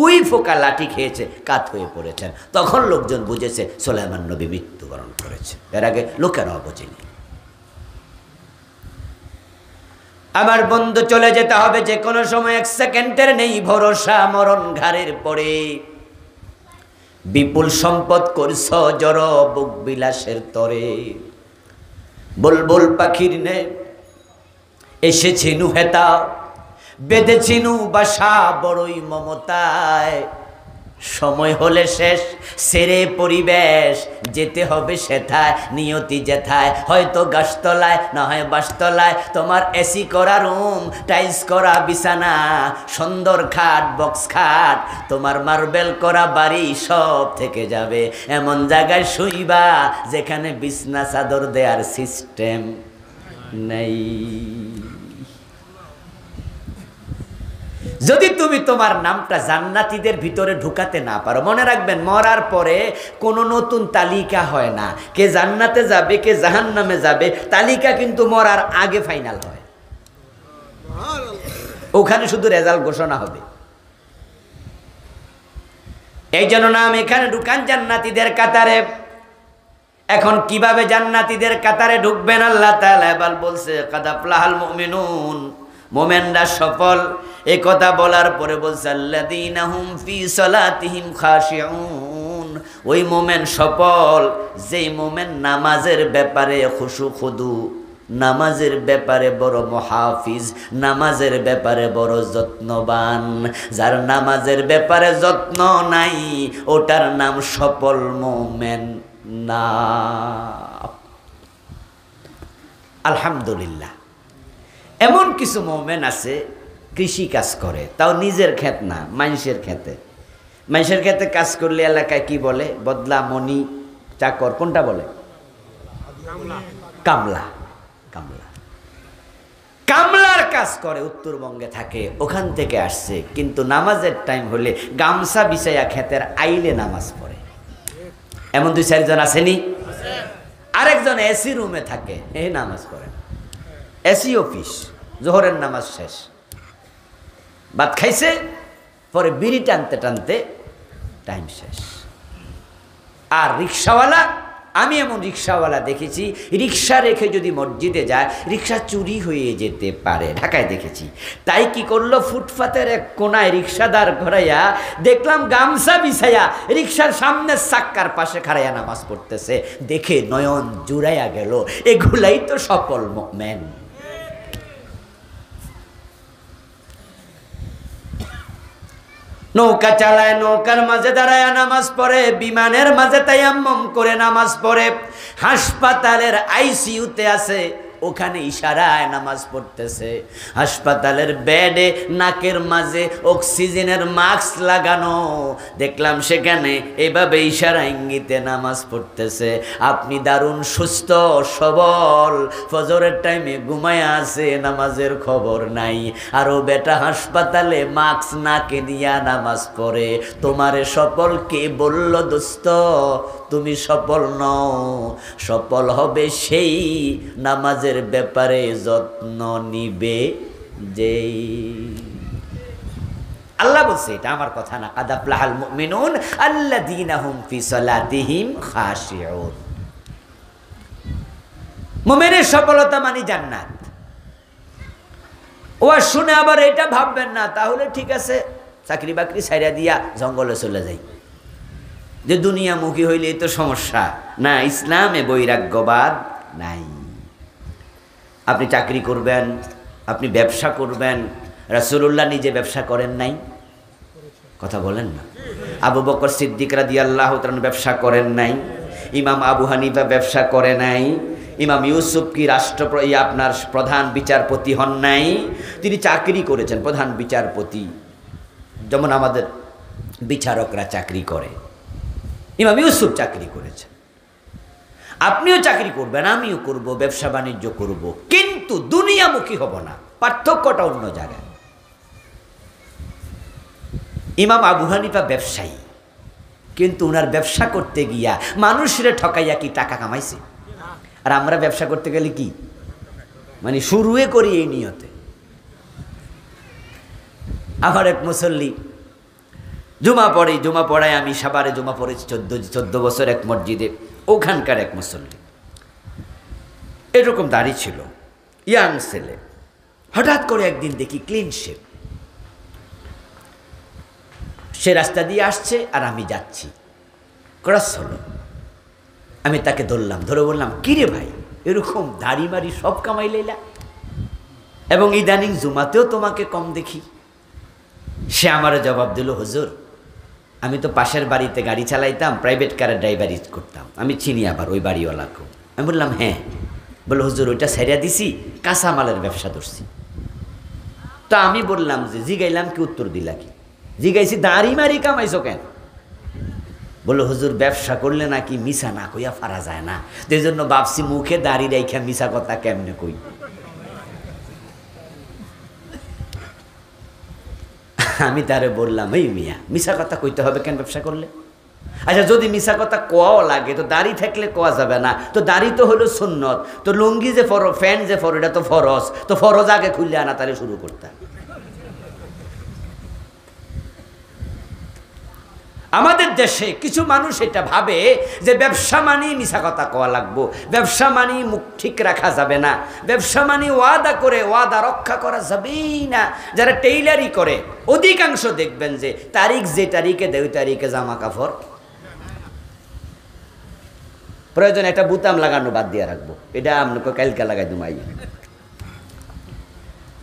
ওই ফোকা লাঠি খেয়েছে, কাত হয়ে পড়েছেন। তখন লোকজন বুঝেছে সুলাইমান নবী মৃত্যুবরণ করেছে। এর আগে লোকেরাও বোঝেনি। আমার বন্ধু, চলে যেতে হবে যে কোনো সময়, 1 সেকেন্ডের নেই ভরসা, মরণ ঘাড়ের পরে। বিপুল সম্পদ করছ জড় বুক বিলাসের তরে, বুলবুল পাখির নে এসেছিনু হেতা, বেঁধেছিনু বাসা বড়ই মমতায়। সময় হলে শেষ, সেরে পরিবেশ, যেতে হবে সেথায়, নিয়তি যেথায়, হয়তো গাছতলায়, না হয় বাসতলায়। তোমার এসি করা রুম, টাইলস করা বিছানা, সুন্দর খাট, বক্স খাট, তোমার মার্বেল করা বাড়ি সব থেকে যাবে। এমন জায়গায় শুইবা যেখানে বিছনা চাদর দেওয়ার সিস্টেম নেই। যদি তুমি তোমার নামটা জান্নাতীদের ভিতরে ঢুকাতে না পারো, মনে রাখবেন, মরার পরে কোনো নতুন তালিকা হয় না। কে জান্নাতে যাবে, কে জাহান্নামে যাবে, তালিকা কিন্তু মরার আগে ফাইনাল হয়। ওখানে শুধু রেজাল্ট ঘোষণা হবে। এই জন্য নাম এখানে ঢুকান জান্নাতীদের কাতারে। এখন কিভাবে জান্নাতীদের কাতারে ঢুকবেন? আল্লাহ তাআলা এবার বলছে কাদ আফলাহাল মুমিনুন, মুমিনরা সফল। এই কথা বলার পরে বলছে আল্লাযীনা হুম ফি সালাতিহিম খাশিউন, ওই মুমিন সফল যেই মুমিন নামাজের ব্যাপারে খুশু খুদু, নামাজের ব্যাপারে বড় মুহাফিজ, নামাজের ব্যাপারে বড় যত্নবান। যার নামাজের ব্যাপারে যত্ন নাই ওটার নাম সফল মুমিন না। আলহামদুলিল্লাহ, এমন কিছু মুমিন আছে কৃষি কাজ করে, তাও নিজের ক্ষেত না, মানুষের ক্ষেতে। মানুষের ক্ষেতে কাজ করলে এলাকায় কি বলে? বদলা, মনি, চাকর, কোনটা বলে? কামলা। কামলা কামলার কাজ করে, উত্তরবঙ্গে থাকে, ওখান থেকে আসছে। কিন্তু নামাজের টাইম হলে গামছা বিছাইয়া ক্ষেতের আইলে নামাজ পড়ে। এমন 2-4 জন আসেনি? আরেকজন এসি রুমে থাকে, এই নামাজ পড়ে। এসি অফিস, জোহরের নামাজ শেষ, ভাত খাইছে, পরে বিড়ি টানতে টানতে টাইম শেষ। আর রিক্সাওয়ালা, আমি এমন রিক্সাওয়ালা দেখেছি, রিক্সা রেখে যদি মসজিদে যায় রিক্সা চুরি হয়ে যেতে পারে, ঢাকায় দেখেছি। তাই কি করলো, ফুটপাতের এক কোনায় রিক্সা দাঁড় করাইয়া দেখলাম গামছা বিছাইয়া রিক্সার সামনের চাক্কার পাশে খাড়াইয়া নামাজ পড়তেছে। দেখে নয়ন জুড়াইয়া গেল, এগুলাই তো সফল মুমিন। নৌকা চালায়, নৌকার মাঝে দাঁড়ায় নামাজ পড়ে, বিমানের মাঝে তায়াম্মুম করে নামাজ পড়ে, হাসপাতালের আইসিইউতে আছে, ওখানে ইশারায় নামাজ পড়তেছে, হাসপাতালের বেডে নাকের মাঝে অক্সিজেনের মাস্ক লাগানো, দেখলাম সেখানে এভাবে ইশারা ইঙ্গিতে নামাজ পড়তেছে। আপনি দারুণ সুস্থ সবল, ফজরের টাইমে ঘুমায় আছে, নামাজের খবর নাই, আরো বেটা হাসপাতালে মাস্ক নাকে দিয়া নামাজ পড়ে। তোমারে সফল কে বলল দোস্ত? তুমি সফল নও, সফল হবে সেই নামাজের ব্যাপারে যত্ন নিবে যেই। আল্লাহ বলছে, এটা আমার কথা না। কাদ আফলাহাল মুমিনুন আল্লাযীনা হুম ফি সালাতিহিম খাশিউন। মুমিনের সফলতা মানে জান্নাত। ও শুনে আবার এটা ভাববেন না তাহলে ঠিক আছে চাকরি বাকরি ছাইরা দিয়া জঙ্গলে চলে যাই, যে দুনিয়ামুখী হইলেই তো সমস্যা। না, ইসলামে বৈরাগ্যবাদ নাই। আপনি চাকরি করবেন, আপনি ব্যবসা করবেন, রাসূলুল্লাহ নিজে ব্যবসা করেন নাই? কথা বলেন না। আবু বকর সিদ্দিক রাদিয়াল্লাহু তাআলা ব্যবসা করেন নাই? ইমাম আবু হানিফা ব্যবসা করে নাই? ইমাম ইউসুফ কি আপনার প্রধান বিচারপতি হন নাই? তিনি চাকরি করেছেন, প্রধান বিচারপতি, যেমন আমাদের বিচারকরা চাকরি করে। ইমাম ইউসুফ চাকরি করেছেন। আপনিও চাকরি করবেন, আমিও করব, ব্যবসা বাণিজ্য করব, কিন্তু দুনিয়ামুখী হব না। পার্থক্যটা অন্য জায়গায়। ইমাম আবু হানিফা ব্যবসায়ী, কিন্তু ওনার ব্যবসা করতে গিয়া মানুষরে ঠকাইয়া কি টাকা কামাইছে? আর আমরা ব্যবসা করতে গেলে কি মানে শুরুয়ে করি এই নিয়তে। আমার এক মুসল্লি জুমা পড়ায়, আমি সাভারে জুমা পড়েছি 14 বছর এক মসজিদে। ওখানকার এক মুসল্লি এরকম দাড়ি ছিল, ইয়াং ছেলে। হঠাৎ করে একদিন দেখি ক্লিন শেভ, সে রাস্তা দিয়ে আসছে আর আমি যাচ্ছি, ক্রস হলো। আমি তাকে ধরলাম, ধরে বললাম, কিরে ভাই, এরকম দাড়ি মারি সব কামাই লাইলা, এবং ইদানিং জুমাতেও তোমাকে কম দেখি। সে আমারও জবাব দিল, হুজুর আমি তো পাশের বাড়িতে গাড়ি চালাইতাম, প্রাইভেট কারের ড্রাইভারি করতাম, আমি চিনি আবার ওই বাড়িওয়ালাকেও। আমি বললাম হ্যাঁ। বলে হুজুর ওইটা ছেড়ে দিছি, কাঁচামালের ব্যবসা ধরছি। তা আমি বললাম যে জিগাইলাম কি, উত্তর দিলা কি? জিগাইছি দাড়ি মারি কামাইছো কেন? বলে হুজুর ব্যবসা করলে নাকি মিছা না কইয়া ফারা যায় না, এই জন্য ভাবছি মুখে দাড়ি রাইখা মিছা কথা কেমনে কই। আমি তারে বললাম, এই মিয়া মিছা কথা কইতে হবে কেন ব্যবসা করলে? আচ্ছা যদি মিছা কথা কোয়াও লাগে তো দাড়ি থাকলে কোয়া যাবে না? তো দাড়ি তো হলো সুন্নত, তো লুঙ্গি যে ফরজ, ফ্যান যে ফরজ, এটা তো ফরজ, তো ফরজ আগে খুললে আনা তারে শুরু করতাম। আমাদের দেশে কিছু মানুষ এটা ভাবে যে ব্যবসা মানেই মিছা কথা কওয়া লাগবো, ব্যবসা মানেই মুখ ঠিক রাখা যাবে না, ব্যবসা মানে ওয়াদা করে ওয়াদা রক্ষা করা যাবেই না। যারা টেইলারি করে অধিকাংশ দেখবেন যে তারিখ যে তারিখে দেয় ওই তারিখে জামা কাপড়, প্রয়োজন একটা বুতাম লাগানো বাদ দিয়ে রাখবো, এটা আপনাকে কালকে লাগাই দুমাই,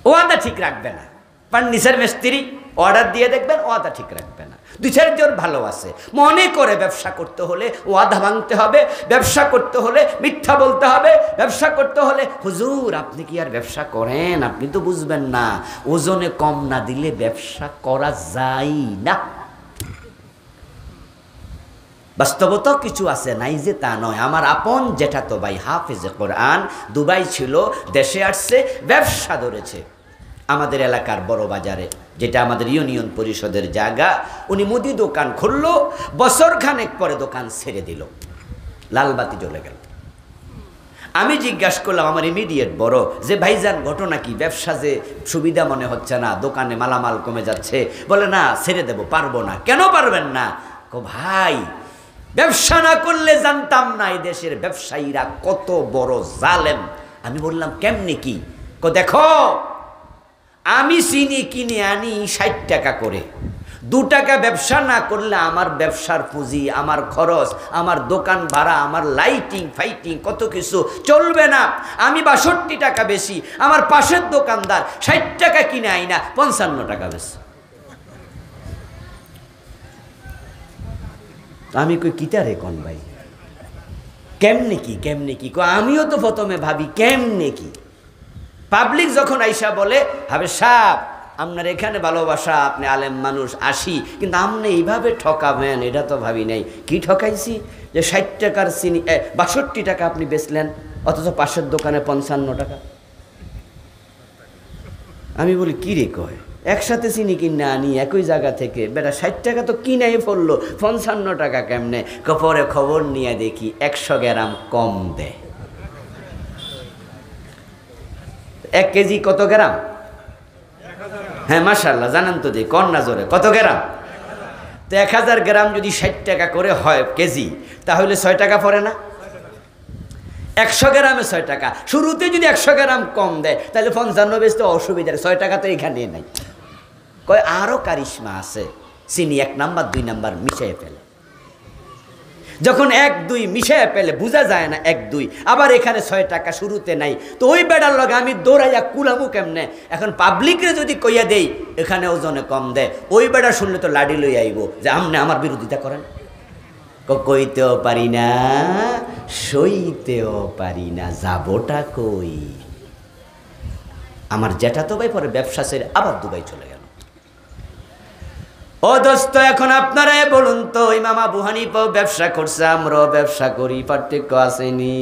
ওয়াদা ঠিক রাখবে না। ফার্নিচার মিস্ত্রি অর্ডার দিয়ে দেখবেন ওয়াদা ঠিক রাখবে না। দুই চারজন ভালো আছে মনে করে ব্যবসা করতে হলে ওয়াদা ভাঙতে হবে, ব্যবসা করতে হলে মিথ্যা বলতে হবে, ব্যবসা করতে হলে হুজুর আপনি কি আর ব্যবসা করেন, আপনি তো বুঝবেন না, ওজনে কম না দিলে ব্যবসা করা যায় না। বাস্তবতা কিছু আছে, নাই যে তা নয়। আমার আপন জেঠাতো ভাই হাফেজে কোরআন, দুবাই ছিল, দেশে আসছে, ব্যবসা ধরেছে আমাদের এলাকার বড় বাজারে, যেটা আমাদের ইউনিয়ন পরিষদের জায়গা। উনি মুদি দোকান খুললো, বছর খানেক পরে দোকান ছেড়ে দিল, লালবাতি জ্বলে গেল। আমি জিজ্ঞাসা করলাম আমার ইমিডিয়েট বড় যে ভাইজান ঘটনা কি, ব্যবসা যে সুবিধা মনে হচ্ছে না, দোকানে মালামাল কমে যাচ্ছে। বলে না ছেড়ে দেব, পারবো না। কেন পারবেন না? ভাই ব্যবসা না করলে জানতাম না এই দেশের ব্যবসায়ীরা কত বড় জালেম। আমি বললাম কেমনে কি? দেখো আমি চিনি কিনে আনি 60 টাকা করে, 2 টাকা ব্যবসা না করলে আমার ব্যবসার পুঁজি, আমার খরচ, আমার দোকান ভাড়া, আমার লাইটিং ফাইটিং কত কিছু চলবে না। আমি 62 টাকা বেশি, আমার পাশের দোকানদার 60 টাকা কিনে আই না 55 টাকা বেশি। আমি কই কিতারে কোন ভাই, কেমনে কি কেমনে কি? আমিও তো প্রথমে ভাবি কেমনে কি। পাবলিক যখন আইসা বলে হাবে সাহেব আপনার এখানে ভালোবাসা, আপনি আলেম মানুষ আসি, কিন্তু আপনি এইভাবে ঠকাবেন এটা তো ভাবি নাই। কি ঠকাইছি যে 60 টাকার চিনি 62 টাকা আপনি বেচলেন, অথচ পাশের দোকানে 55 টাকা। আমি বলি কি রে কয়, একসাথে চিনি কিনে আনি একই জায়গা থেকে, বেটা 60 টাকা তো কিনাই পড়লো, 55 টাকা কেমনে? পরে খবর নিয়ে দেখি 100 গ্রাম কম দেয়। 1 কেজি কত গ্রাম? হ্যাঁ মাশাআল্লাহ, জানেন তো যে কন্যা জোরে কত গ্রাম? তো 1000 গ্রাম যদি 60 টাকা করে হয় কেজি, তাহলে 6 টাকা পড়ে না? 100 গ্রামে 6 টাকা। শুরুতে যদি 100 গ্রাম কম দেয় তাহলে 55 বেচতে অসুবিধা, 6 টাকা তো এখানে নাই। কয় আরো কারিশমা আছে, চিনি 1 নাম্বার 2 নাম্বার মিশিয়ে ফেলে। যখন 1 2 মিশিয়ে ফেলে বোঝা যায় না 1 2, আবার এখানে 6 টাকা শুরুতে নাই, তো ওই বেড়ার লগে আমি দৌড়াইয়া কুলামু কেমনে? এখন পাবলিকরে যদি কইয়া দেই এখানে ওজনে কম দেয়, ওই বেড়া শুনলে তো লাডি লই আইব যে আপনি আমার বিরোধিতা করেন। কইতেও পারি না, সইতেও পারি না, যাবোটা কই? আমার জেঠা তো ভাই পরে ব্যবসা ছেড়ে আবার দুবাই চলে গেল। ও দোস্ত এখন আপনারা বলুন তো, ইমাম আবু হানিফা ব্যবসা করছে, আমরাও ব্যবসা করি, পার্থক্য আসেনি?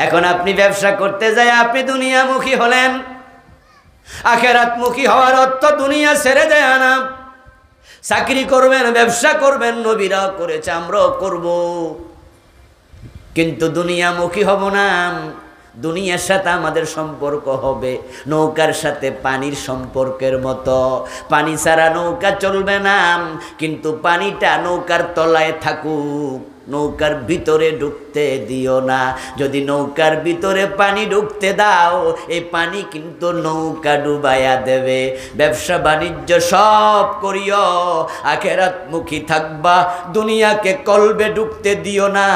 এখন আপনি ব্যবসা করতে যায় আপনি দুনিয়ামুখী হলেন, আখিরাতমুখী হওয়ার অর্থ দুনিয়া ছেড়ে দেয় না। চাকরি করবেন, ব্যবসা করবেন, নবীরাও করেছে, আমরাও করব, কিন্তু দুনিয়ামুখী হব না। দুনিয়ার সাথে আমাদের সম্পর্ক হবে নৌকার সাথে পানির সম্পর্কের মতো। পানি ছাড়া নৌকা চলবে না, কিন্তু পানিটা নৌকার তলায় থাকুক, নৌকার ভিতরে ঢুকতে দিও না। যদি নৌকার ভিতরে পানি ঢুকতে দাও, এই পানি কিন্তু নৌকা ডুবাইয়া দেবে। ব্যবসা বাণিজ্য সব করিও, আখিরাতমুখী থাকবা, দুনিয়াকে কলবে ঢুকতে দিও না।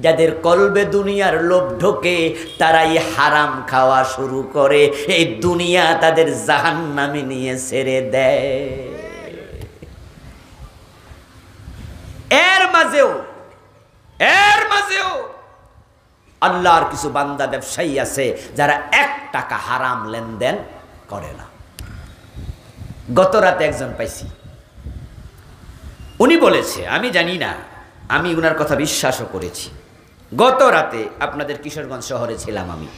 যাদের কলবে দুনিয়ার লোভ ঢোকে তারাই হারাম খাওয়া শুরু করে, এই দুনিয়া তাদের জাহান্নামে নিয়ে ছেড়ে দেয়। এর মাঝেও আল্লাহর কিছু বান্দা ব্যবসায়ী আছে যারা 1 টাকা হারাম লেনদেন করে না। গত রাতে একজন পাইছি, উনি বলেছে, আমি জানি না, আমি উনার কথা বিশ্বাসও করেছি। গত রাতে আপনাদের কিশোরগঞ্জ শহরে ছিলাম আমি,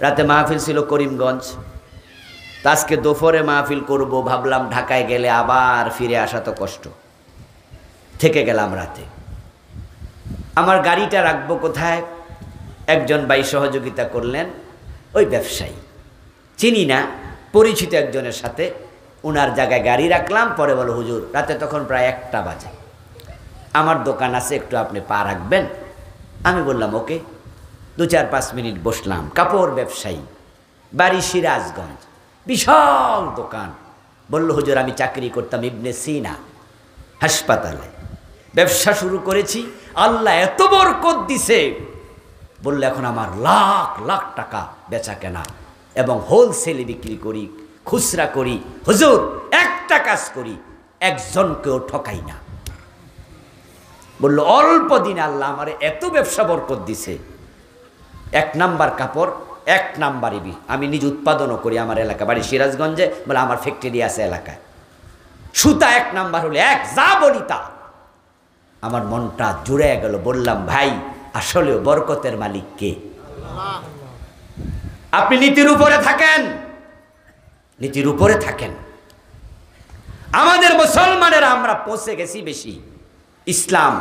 রাতে মাহফিল ছিল করিমগঞ্জ। আজকে দুপুরে মাহফিল করব, ভাবলাম ঢাকায় গেলে আবার ফিরে আসা তো কষ্ট, থেকে গেলাম রাতে। আমার গাড়িটা রাখবো কোথায়? একজন ভাই সহযোগিতা করলেন, ওই ব্যবসায়ী, চিনি না, পরিচিত একজনের সাথে ওনার জায়গায় গাড়ি রাখলাম। পরে বলো হুজুর রাতে তখন প্রায় 1টা বাজে, আমার দোকান আছে, একটু আপনি পা রাখবেন? আমি বললাম ওকে। 2-4-5 মিনিট বসলাম। কাপড় ব্যবসায়ী, বাড়ি সিরাজগঞ্জ, বিশাল দোকান। বলল হুজুর আমি চাকরি করতাম ইবনে সিনা হাসপাতালে, ব্যবসা শুরু করেছি, আল্লাহ এত বরকত দিছে। বলল এখন আমার লাখ লাখ টাকা বেচা কেনা এবং হোলসেলে বিক্রি করি, খুচরা করি। হুজুর একটা কাজ করি, একজনকেও ঠকাই না। বলল অল্প দিনে আল্লাহ আমার এত ব্যবসা বরকত দিছে। 1 নাম্বার কাপড়, 1 নাম্বার আমি নিজ উৎপাদনও করি আমার এলাকা, বাড়ি সিরাজগঞ্জে। বলে আমার ফ্যাক্টরি আছে এলাকায়। সুতা 1 নাম্বার হলে 1, যা বলি তা। আমার মনটা জুড়ে গেল। বললাম ভাই আসলেও বরকতের মালিক কে? আপনি নীতির উপরে থাকেন, নীতির উপরে থাকেন। আমাদের মুসলমানেরা আমরা পৌঁছে গেছি বেশি। ইসলাম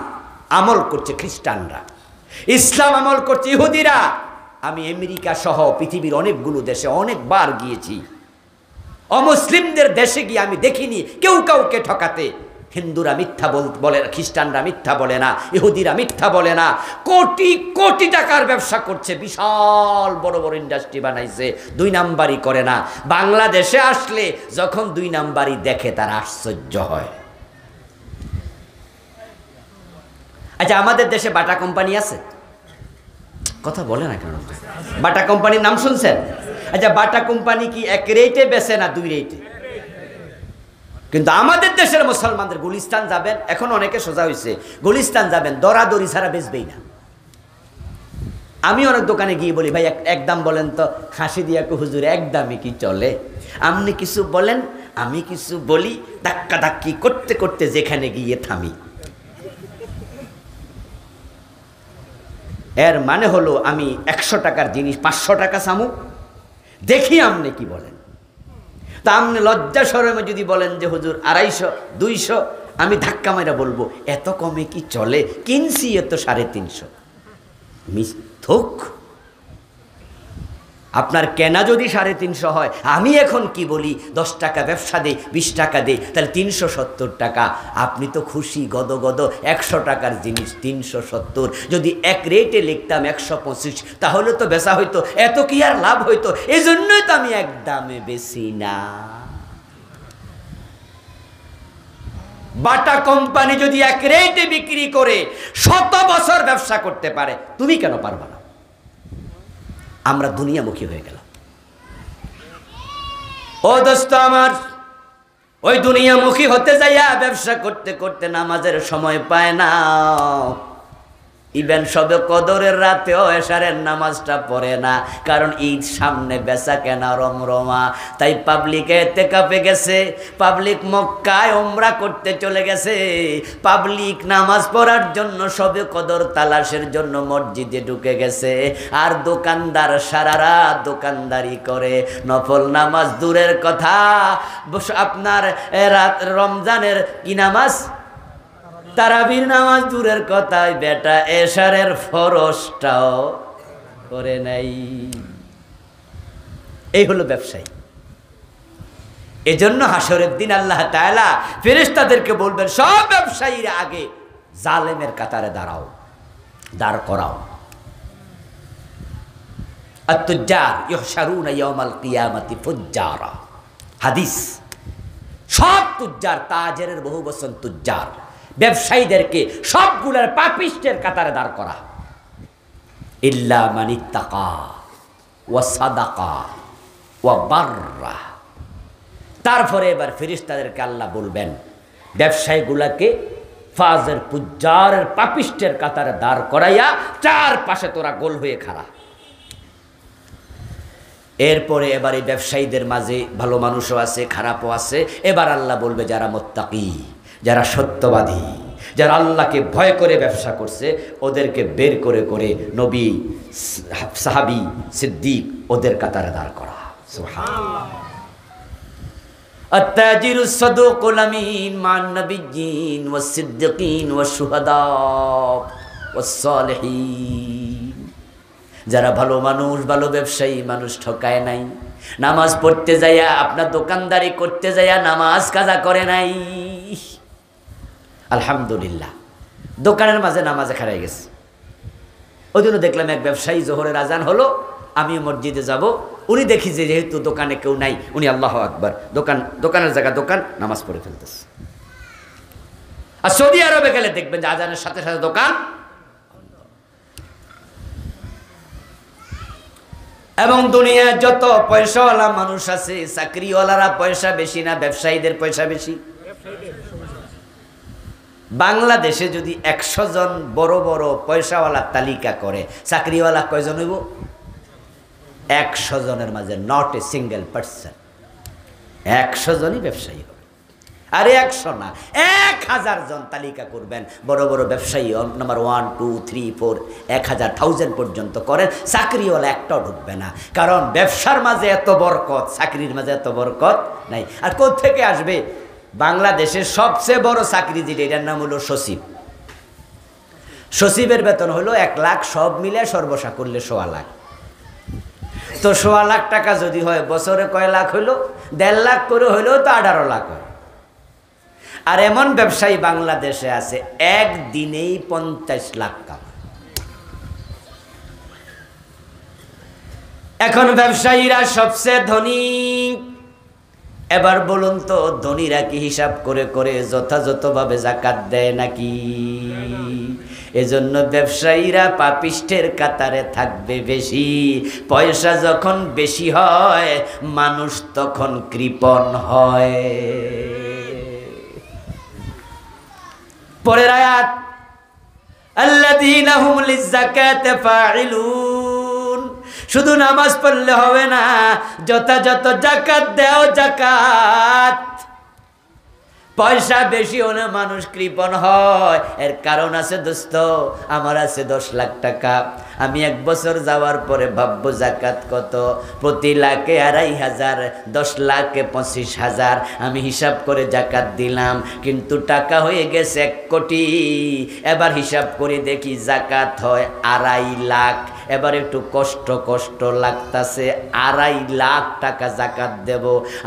আমল করছে খ্রিস্টানরা, ইসলাম আমল করছে ইহুদিরা। আমি আমেরিকা সহ পৃথিবীর অনেকগুলো দেশে অনেকবার গিয়েছি। অমুসলিমদের দেশে গিয়ে আমি দেখিনি কেউ কাউকে ঠকাতে। হিন্দুরা মিথ্যা বলে, খ্রিস্টানরা মিথ্যা বলে না, ইহুদিরা মিথ্যা বলে না। কোটি কোটি টাকার ব্যবসা করছে, বিশাল বড় বড় ইন্ডাস্ট্রি বানাইছে, 2 নাম্বারই করে না। বাংলাদেশে আসলে যখন 2 নাম্বারই দেখে তারা আশ্চর্য হয়। আচ্ছা আমাদের দেশে বাটা কোম্পানি আছে? কথা বলে না কেন? বাটা কোম্পানির নাম শুনছেন? আচ্ছা বাটা কোম্পানি কি 1 রেটে বেচে না 2 রেটে? কিন্তু আমাদের দেশের মুসলমানদের গুলিস্তান যাবেন, এখন অনেকে সোজা হয়েছে, গুলিস্তান যাবেন দরাদরি ছাড়া বেচবেই না। আমি অনেক দোকানে গিয়ে বলি ভাই এক দাম বলেন তো, হাসি দিয়া হুজুর 1 দামে কি চলে? আপনি কিছু বলেন আমি কিছু বলি, ধাক্কা ধাক্কি করতে করতে যেখানে গিয়ে থামি। এর মানে হলো আমি 100 টাকার জিনিস 500 টাকা চামু, দেখি আপনি কি বলেন। তা আপনি লজ্জা শরমে যদি বলেন যে হুজুর 250 200, আমি ধাক্কা মাইরা বলবো এত কমে কি চলে? কিনছি এত 350। মিথ্যুক। আপনার কেনা যদি 350 হয়, আমি এখন কি বলি 10 টাকা ব্যবসা দেই, 20 টাকা দেই, তাহলে 370 টাকা। আপনি তো খুশি গদগদ। 100 টাকার জিনিস 370, যদি 1 রেটে লিখতাম 125, তাহলে তো বেচা হইতো, এত কি আর লাভ হইতো? এই জন্যই তো আমি 1 দামে বেশি না। বাটা কোম্পানি যদি 1 রেটে বিক্রি করে 100 বছর ব্যবসা করতে পারে, তুমি কেন পারবা না? আমরা দুনিয়ামুখী হয়ে গেলাম। ও দোস্ত আমার, ওই দুনিয়ামুখী হতে যাইয়া ব্যবসা করতে করতে নামাজের সময় পায় না। ইভেন সবে কদরের রাতেও এশারের নামাজটা পড়ে না, কারণ ঈদ সামনে, বেচা কেনা রমরমা। তাই পাবলিক এতেকাফে গেছে, পাবলিক মক্কায় উমরা করতে চলে গেছে, পাবলিক নামাজ পড়ার জন্য সবে কদর তালাশের জন্য মসজিদে ঢুকে গেছে। আর দোকানদার সারা রাত দোকানদারি করে, নফল নামাজ দূরের কথা, আপনার রমজানের কি নামাজ, তারাবির নামাজ দূরের কথায় বেটা এশারের ফরজটাও করে নাই। এই হলো ব্যবসায়ী। এজন্য হাসরের দিন আল্লাহ তাআলা ফেরেশতাদেরকে বলবেন, সব ব্যবসায়ীরা আগে জালেমের কাতারে দাঁড় করাও। আত-তুজ্জার ইহশারুনা ইয়াওমাল কিয়ামাতি ফুজ্জারা। হাদিস। সব তুজ্জার, তাজেরের বহু বচন তুজ্জার, ব্যবসায়ীদেরকে সবগুলোর পাপিষ্টের কাতারে দাঁড় করা। ইল্লা মানিত্তাকা ওয়া সাদাকা ওয়া বাররা। তারপরে এবার ফেরেশতাদেরকে আল্লাহ বলবেন, ব্যবসায়ীগুলাকে ফাজের পুজ্জারের পাপিষ্টের কাতারে দাঁড় করাইয়া 4 পাশে তোরা গোল হয়ে খাড়া। এরপরে এবার এই ব্যবসায়ীদের মাঝে ভালো মানুষও আছে, খারাপও আছে। এবার আল্লাহ বলবে যারা মুত্তাকি, যারা সত্যবাদী, যারা আল্লাহকে ভয় করে ব্যবসা করছে, ওদেরকে বের করে করে নবী, সাহাবী, সিদ্দিক ওদের কাতারে দাঁড় করা। সুবহানাল্লাহ। আত-তাজিরুস সাদুকুল আমিন মান নাবিয়্যিন ওয়াস সিদ্দিকিন ওয়াশ শুহাদা ওয়াস সালিহিন। যারা ভালো মানুষ, ভালো ব্যবসায়ী মানুষ ঠকায় নাই, নামাজ পড়তে যাইয়া আপনার দোকানদারি করতে যাইয়া নামাজ কাজা করে নাই। আলহামদুলিল্লাহ, দোকানের মাঝে নামাজে খারাই গেছে। ওই জন্য দেখলাম এক ব্যবসায়ী জোহরের আজান হলো, আমিও মসজিদে যাব, উনি দেখি যে যেহেতু দোকানে কেউ নাই, উনি আল্লাহু আকবার, দোকানের জায়গা দোকান, নামাজ পড়ে ফেলতেছে। আর সৌদি আরবে গেলে দেখবেন যে আজানের সাথে সাথে দোকান। এবং দুনিয়ায় যত পয়সাওয়ালা মানুষ আছে, চাকরিওয়ালারা পয়সা বেশি না ব্যবসায়ীদের পয়সা বেশি? বাংলাদেশে যদি 100 জন বড় বড় পয়সাওয়ালা তালিকা করে, চাকরিওয়ালা কয়জন হইব? 100 জনের মাঝে নট এ সিঙ্গেল পার্সন। 100 জনই ব্যবসায়ী হবে। আরে 100 না, 1000 জন তালিকা করবেন বড় বড় ব্যবসায়ী, নাম্বার 1 2 3 4 1000 পর্যন্ত করেন, চাকরিওয়ালা একটাও ঢুকবে না। কারণ ব্যবসার মাঝে এত বরকত, চাকরির মাঝে এত বরকত নাই। আর কোত্থেকে আসবে? বাংলাদেশের সবচেয়ে বড় চাকরি যেটা, এটার নাম হলো সচিব। সচিবের বেতন হলো 1 লাখ, সব মিলে সর্বসা করলে 1.25 লাখ। তো 1.25 লাখ টাকা যদি হয়, বছরে কয় লাখ হইলো? 1.5 লাখ করে হইলেও তো 18 লাখ হয়। আর এমন ব্যবসায়ী বাংলাদেশে আছে একদিনেই 50 লাখ টাকা। এখন ব্যবসায়ীরা সবচেয়ে ধনী। এবার বলুন তো, ধনীরা কি হিসাব করে করে যথাযথভাবে যাকাত দেয় নাকি? এজন্য ব্যবসায়ীরা পাপিষ্টের কাতারে থাকবে বেশি। পয়সা যখন বেশি হয়, মানুষ তখন কৃপণ হয়। পরের আয়াত, আল্লাযীনা হুম লিয-যাকাতি ফাইলুন। শুধু নামাজ পড়লে হবে না, যথাযথ যাকাত দাও। যাকাত, পয়সা বেশি হলে মানুষ কৃপণ হয়। এর কারণ আছে দোস্ত। আমার আছে 10 লাখ টাকা, আমি 1 বছর যাওয়ার পরে ভাববো যাকাত কত? প্রতি লাখে 2500, 10 লাখে 25,000। আমি হিসাব করে যাকাত দিলাম, কিন্তু টাকা হয়ে গেছে 1 কোটি। এবার হিসাব করে দেখি যাকাত হয় 2.5 লাখ। এবার একটু কষ্ট লাগতাছে, 2.5 লাখ টাকা যাকাত দেব।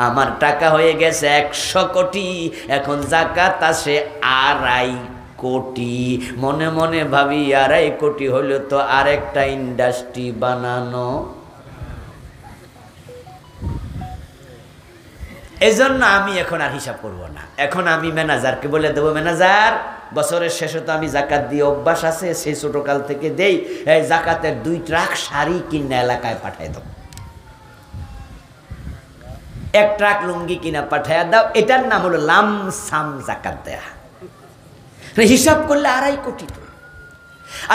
আমার টাকা হয়ে গেছে 100 কোটি, এখন যাকাত আসে 2.5 কোটি। মনে মনে ভাবি 2.5 কোটি হলে তো আরেকটা ইন্ডাস্ট্রি বানানো। এজন্য আমি এখন আর হিসাব করব না। এখন আমি ম্যানেজারকে বলে দেবো, ম্যানেজার, বছরের শেষে তো আমি যাকাত দিয়ে অভ্যাস আছে, সেই ছোটকাল থেকে দেই, এই যাকাতের 2 ট্রাক শাড়ি কিনে এলাকায় পাঠাই দাও, 1 ট্রাক লুঙ্গি কিনা পাঠাইয়া দাও। এটার নাম হলো লামসাম যাকাত দেয়া। হিসাব করলে 2.5 কোটি।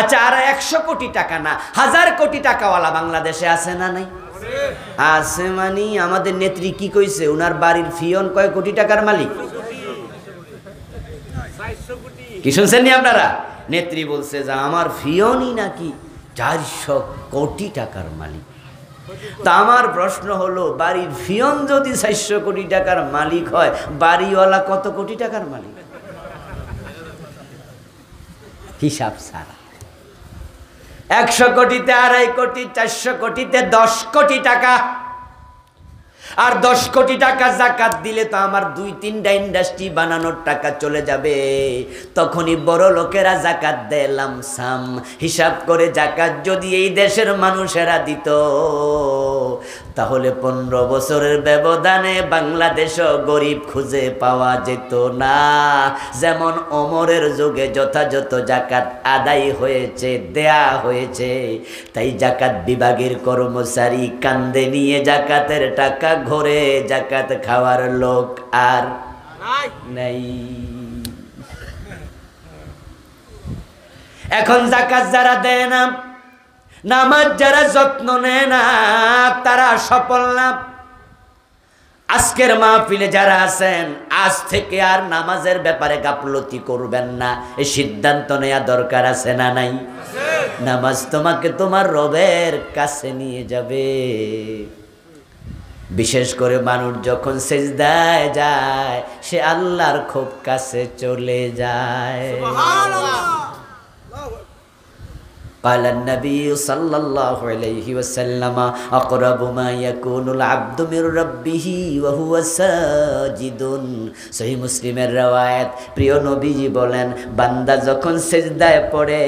আচ্ছা, আর 100 কোটি টাকা না, 1000 কোটি টাকাওয়ালা বাংলাদেশে আছে না নাই? আছে। মানে আমাদের নেত্রী কি কইছে? উনার বাড়ির ফিয়ন কয় কোটি টাকার মালিক? কি শুনছেন নি আপনারা? নেত্রী বলছে যে আমার ফিয়নই নাকি 400 কোটি টাকার মালিক। তা আমার প্রশ্ন হলো, বাড়ির ফিয়ন যদি 400 কোটি টাকার মালিক হয়, বাড়িওয়ালা কত কোটি টাকার মালিক? হিসাব ছাড়া। 100 কোটিতে 2.5 কোটি, 400 কোটিতে 10 কোটি টাকা। আর 10 কোটি টাকা যাকাত দিলে তো আমার 2-3টা ইন্ডাস্ট্রি বানানোর টাকা চলে যাবে। তখনই বড় লোকেরা যাকাত দেয় লামসাম। হিসাব করে যাকাত যদি এই দেশের মানুষেরা দিত, তাহলে 15 বছরের ব্যবধানে বাংলাদেশও গরিব খুঁজে পাওয়া যেত না। যেমন ওমরের যুগে যথাযথ যাকাত আদায় হয়েছে, দেয়া হয়েছে, তাই যাকাত বিভাগের কর্মচারী কান্দে নিয়ে যাকাতের টাকা ঘরে যাকাত খাওয়ার লোক আর নাই। এখন যাকাত যারা দেয় না, নামাজ যারা যত্ন নেয় না, তারা সফল না। আজকের মাহফিলে যারা আছেন, আজ থেকে আর নামাজের ব্যাপারে গাফলতি করবেন না, এই সিদ্ধান্ত নেওয়া দরকার আছে না নাই? নামাজ তোমাকে তোমার রবের কাছে নিয়ে যাবে। বিশেষ করে মানুষ যখন সিজদায় যায়, সে আল্লাহর খুব কাছে চলে যায়। قال النبي صلى الله عليه وسلم أقرب ما يكون العبد من ربه وهو ساجد সহিহ মুসলিমের রওয়ায়াত প্রিয় নবীজি বলেন বান্দা যখন সিজদায় পড়ে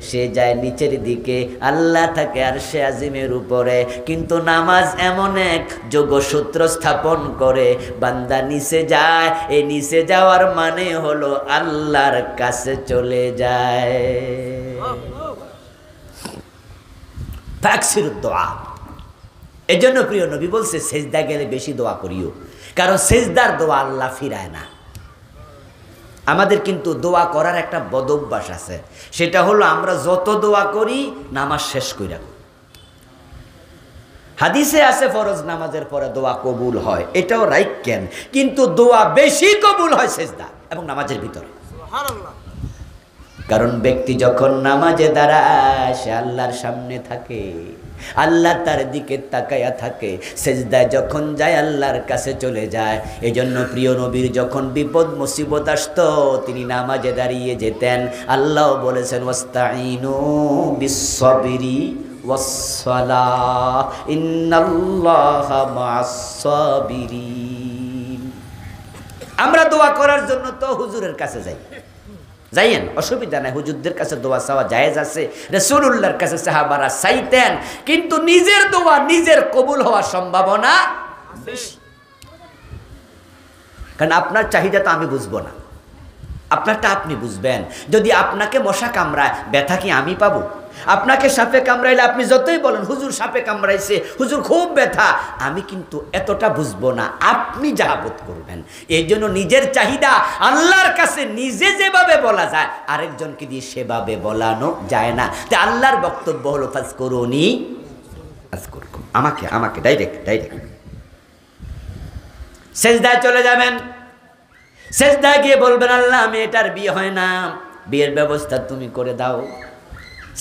সে যায় নিচের দিকে আল্লাহ থাকে আরশে আজিমের উপরে কিন্তু নামাজ এমন এক যোগসূত্র স্থাপন করে বান্দা নিচে যায় এই নিচে যাওয়ার মানে হলো আল্লাহর কাছে চলে যায় ফাকসিরুদ দোয়া এজন্য প্রিয় নবী বলছে সেজদা গেলে বেশি দোয়া করিও কারণ সেজদার দোয়া আল্লাহ ফিরায় না আমাদের কিন্তু দোয়া করার একটা বদঅভ্যাস আছে সেটা হলো আমরা যত দোয়া করি নামাজ শেষ কইরা হাদিসে আছে ফরজ নামাজের পরে দোয়া কবুল হয় এটাও রাইট কেন কিন্তু দোয়া বেশি কবুল হয় সেজদা এবং নামাজের ভিতরে সুবহানাল্লাহ কারণ ব্যক্তি যখন নামাজে দাঁড়ায় সে আল্লাহর সামনে থাকে আল্লাহ তার দিকে তাকায়া থাকে সেজদায় যখন যায় আল্লাহর কাছে চলে যায় এজন্য প্রিয় নবীর যখন বিপদ মুসিবত আসতো তিনি নামাজে দাঁড়িয়ে যেতেন আল্লাহ বলেছেন ওয়াস্তাইনু বিস-সাবরি ওয়াস-সালাহ ইন্নাল্লাহা মা'আস-সাবিরিন আমরা দোয়া করার জন্য তো হুজুরের কাছে যাই যাইয়েন অসুবিধা নাই হুজুরদের কাছে দোয়া চাওয়া জায়েজ আছে রাসূলুল্লাহর কাছে সাহাবারা চাইতেন কিন্তু নিজের দোয়া নিজের কবুল হওয়ার সম্ভাবনা বেশি কারণ আপনার চাহিদা তো আমি বুঝবো না আপনারটা আপনি বুঝবেন যদি আপনাকে মশা কামড়ায় ব্যথা কি আমি পাবো আপনাকে সাপে কামড়াইলে আপনি যতই বলেন হুজুর সাপে কামড়াইছে হুজুর খুব ব্যথা আমি কিন্তু এতটা বুঝবো না আপনি যা বোধ করবেন এই জন্য নিজের চাহিদা আল্লাহর কাছে নিজে যেভাবে বলা যায় আরেকজনকে দিয়ে সেভাবে বলানো যায় না তো আল্লাহর বক্তব্য হলো ফাজকুরুনি আযকুরকুম আমাকে ডাইরেক্ট সেজদায় চলে যাবেন সেজদায় গিয়ে বলবেন আল্লাহ আমি এটার বিয়ে হয় না বিয়ের ব্যবস্থা তুমি করে দাও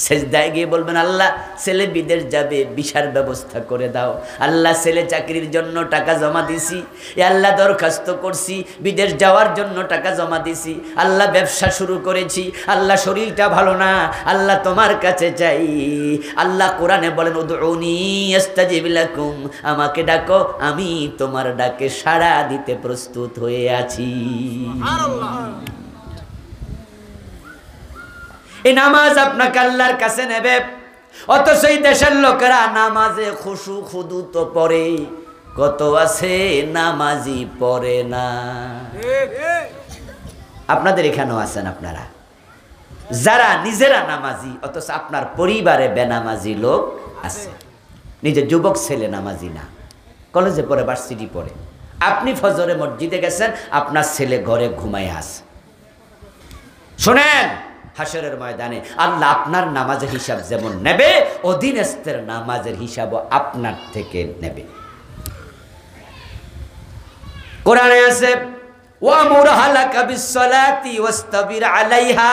সেজদায় গিয়ে বলবেন আল্লাহ ছেলে বিদেশ যাবে ভিসার ব্যবস্থা করে দাও আল্লাহ ছেলে চাকরির জন্য টাকা জমা দিছি এ আল্লাহ দরখাস্ত করছি বিদেশ যাওয়ার জন্য টাকা জমা দিছি আল্লাহ ব্যবসা শুরু করেছি আল্লাহ শরীরটা ভালো না আল্লাহ তোমার কাছে চাই আল্লাহ কোরআনে বলেন উদউনি আস্তাজিব লাকুম আমাকে ডাকো আমি তোমার ডাকে সাড়া দিতে প্রস্তুত হয়ে আছি সুবহানাল্লাহ এই নামাজ আপনাকে আল্লাহর কাছে নেবে অথচ এই দেশের লোকেরা নামাজে খুশু খুদু তো পড়ে কত আছে নামাজি পড়ে না আপনাদের এখানেও আছেন আপনারা যারা নিজেরা নামাজি অথচ আপনার পরিবারে বেনামাজি লোক আছে নিজের যুবক ছেলে নামাজি না কলেজে পড়ে ভার্সিটি পড়ে আপনি ফজরে মসজিদে গেছেন আপনার ছেলে ঘরে ঘুমায় আছে শোনেন হাসরের ময়দানে আল্লাহ আপনার নামাজের হিসাব যেমন নেবে অধীনস্থের নামাজের হিসাবও আপনার থেকে নেবে কোরআনে আছে ওয়ামুর হালাকা বিসসালাতি ওয়াস্তাবির আলাইহা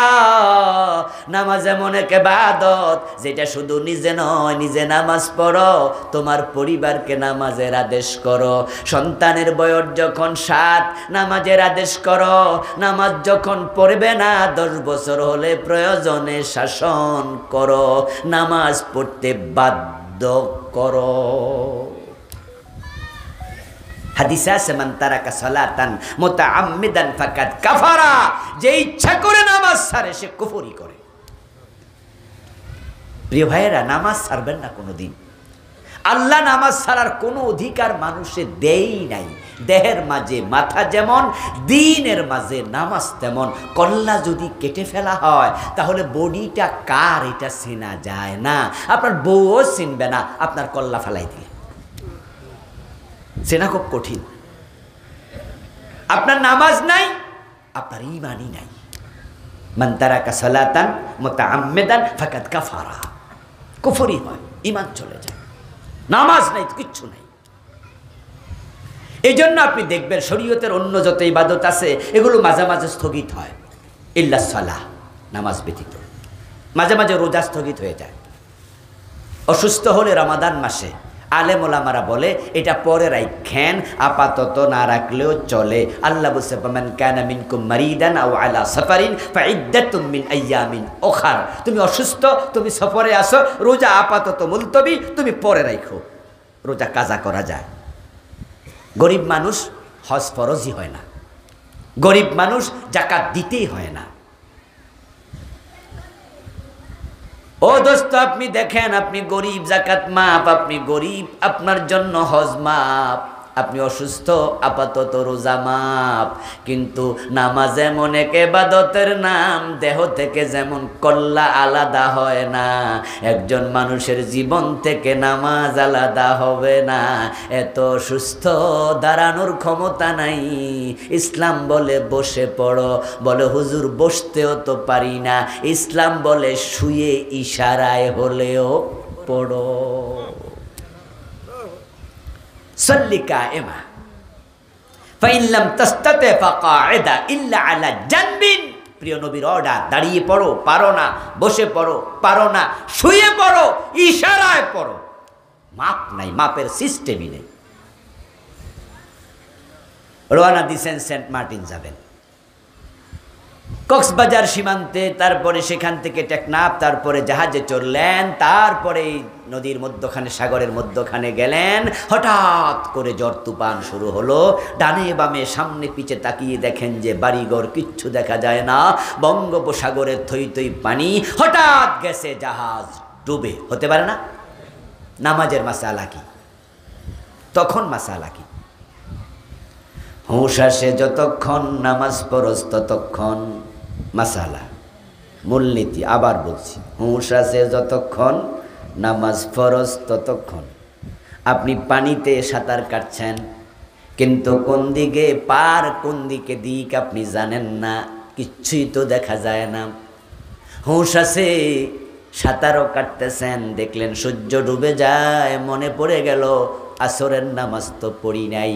নামাজ এমন এক ইবাদত যেটা শুধু নিজে নয় নিজে নামাজ পড়ো তোমার পরিবারকে নামাজের আদেশ করো সন্তানের বয়স যখন 7 নামাজের আদেশ করো নামাজ যখন পড়বে না 10 বছর হলে প্রয়োজনে শাসন করো নামাজ পড়তে বাধ্য করো হাদিসে আছে মান তারাকা সালাতান মুতাআম্মিদান ফাকাদ কাফারা যে ইচ্ছা করে নামাজ ছাড়ে সে কুফরি করে প্রিয় ভাইয়েরা নামাজ ছাড়বেন না কোনোদিন আল্লাহ নামাজ ছাড়ার কোনো অধিকার মানুষের দেই নাই দেহের মাঝে মাথা যেমন দিনের মাঝে নামাজ তেমন কল্লা যদি কেটে ফেলা হয় তাহলে বডিটা কার এটা চেনা যায় না আপনার বউও চিনবে না আপনার কল্লা ফেলাই দিলে চেনা খুব কঠিন আপনার নামাজ নাই আপনার ঈমানই নাই মান তারাকা সালাতান মুতাআম্মিদান ফাকাদ কাফারা কুফরি হয় ঈমান চলে যায় নামাজ নাই কিচ্ছু নাই এইজন্য আপনি দেখবেন শরীয়তের অন্য যত ইবাদত আছে এগুলো মাঝে মাঝে স্থগিত হয় ইল্লা সালাহ নামাজ ব্যতীত মাঝে মাঝে রোজা স্থগিত হয়ে যায় অসুস্থ হলে রমাদান মাসে আলেম ওলামারা বলে এটা পরে রাখেন, আপাতত না রাখলেও চলে। আল্লাহ বলছে ফামান কানা মিনকুম মারিদান আও আলা সাফারিন ফাইদ্দাতুম মিন আইয়ামিন উখার। তুমি অসুস্থ, তুমি সফরে আসো, রোজা আপাতত মুলতবি, তুমি পরে রাখো, রোজা কাজা করা যায়। গরিব মানুষ হজ ফরজই হয় না, গরিব মানুষ যাকাত দিতেই হয় না। ও দোস্ত, আপনি দেখেন, আপনি গরিব, যাকাত মাপ, আপনি গরিব, আপনার জন্য হজ মাপ, আপনি অসুস্থ, আপাতত রোজা মাপ। কিন্তু নামাজ এমন এক ইবাদতের নাম, দেহ থেকে যেমন কল্লা আলাদা হয় না, একজন মানুষের জীবন থেকে নামাজ আলাদা হবে না। এত সুস্থ, দাঁড়ানোর ক্ষমতা নাই, ইসলাম বলে বসে পড়ো, বলে হুজুর বসতেও তো পারি না, ইসলাম বলে শুয়ে ইশারায় হলেও পড়ো। সল্লি কায়েমা ফাইন লাম তাস্তাতি ফাকাইদা ইল্লা আলা জানবিন। প্রিয় নবীর অর্ডার, দাঁড়িয়ে পড়ো, পারো না, বসে পড়ো, পারো না, শুয়ে পড়ো, ইশারায় পড়ো। মাপ নাই, মাপের সিস্টেমই নেই। রওনা দিছেন সেন্ট মার্টিন যাবেন, কক্সবাজার সীমান্তে, তারপরে সেখান থেকে টেকনাফ, তারপরে জাহাজে চড়লেন, তারপরে নদীর মধ্যখানে, সাগরের মধ্যখানে গেলেন। হঠাৎ করে ঝড় তুফান শুরু হলো, ডানে বামে সামনে পিছে তাকিয়ে দেখেন যে বাড়িঘর কিচ্ছু দেখা যায় না, বঙ্গোপসাগরের থই থই পানি। হঠাৎ গেছে জাহাজ ডুবে, হতে পারে না। নামাজের মাসালা কি তখন? মাসালা কি? হুঁশ আসে যতক্ষণ, নামাজ পড়স ততক্ষণ। মাসালা, মূলনীতি, আবার বলছি, হুঁশ আসে যতক্ষণ, নামাজ ফরজ ততক্ষণ। আপনি পানিতে সাঁতার কাটছেন, কিন্তু কোন দিকে পার, কোন দিকে দিক আপনি জানেন না, কিচ্ছুই তো দেখা যায় না। হুঁশ আছে, সাঁতারও কাটতেছেন, দেখলেন সূর্য ডুবে যায়, মনে পড়ে গেল আসরের নামাজ তো পড়ি নাই।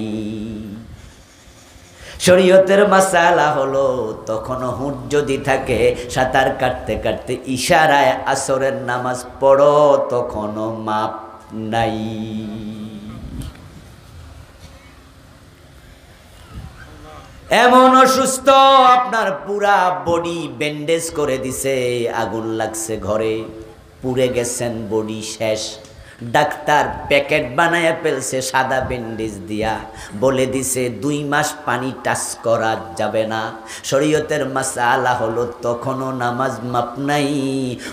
শরীয়তের মাসালা হলো, তখনও হুঁশ যদি থাকে, সাঁতার কাটতে কাটতে ইশারায় আসরের নামাজ পড়ো, তখনও মাপ নাই। এমন অসুস্থ, আপনার পুরা বডি ব্যান্ডেজ করে দিছে, আগুন লাগছে ঘরে, পুড়ে গেছেন, বডি শেষ। ডাক্তার প্যাকেট বানায়া ফেলছে সাদা ব্যান্ডেজ দিয়া, বলে দিছে 2 মাস পানি টাচ করা যাবে না। শরীয়তের মাসালা হলো, তখনও নামাজ মাপ নাই,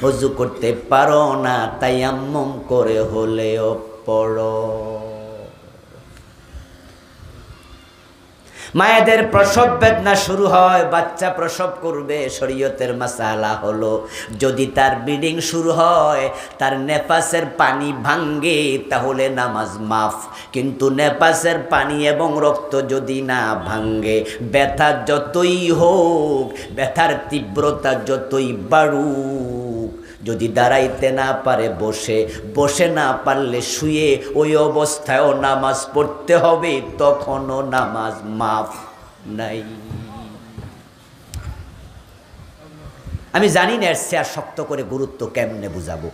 ওযু করতে পারো না, তায়াম্মুম করে হলেও পড়ো। মায়েদের প্রসব বেদনা শুরু হয়, বাচ্চা প্রসব করবে, শরীয়তের মাসালা হলো, যদি তার ব্লিডিং শুরু হয়, তার নেফাসের পানি ভাঙ্গে, তাহলে নামাজ মাফ। কিন্তু নেফাসের পানি এবং রক্ত যদি না ভাঙ্গে, ব্যথা যতই হোক, ব্যথার তীব্রতা যতই বাড়ুক, যদি দাঁড়াইতে না পারে বসে, বসে না পারলে শুয়ে, ওই অবস্থায়ও নামাজ পড়তে হবে, তখনও নামাজ মাফ নাই। আমি জানি না এর চেয়ে আর শক্ত করে গুরুত্ব কেমনে বুঝাবো।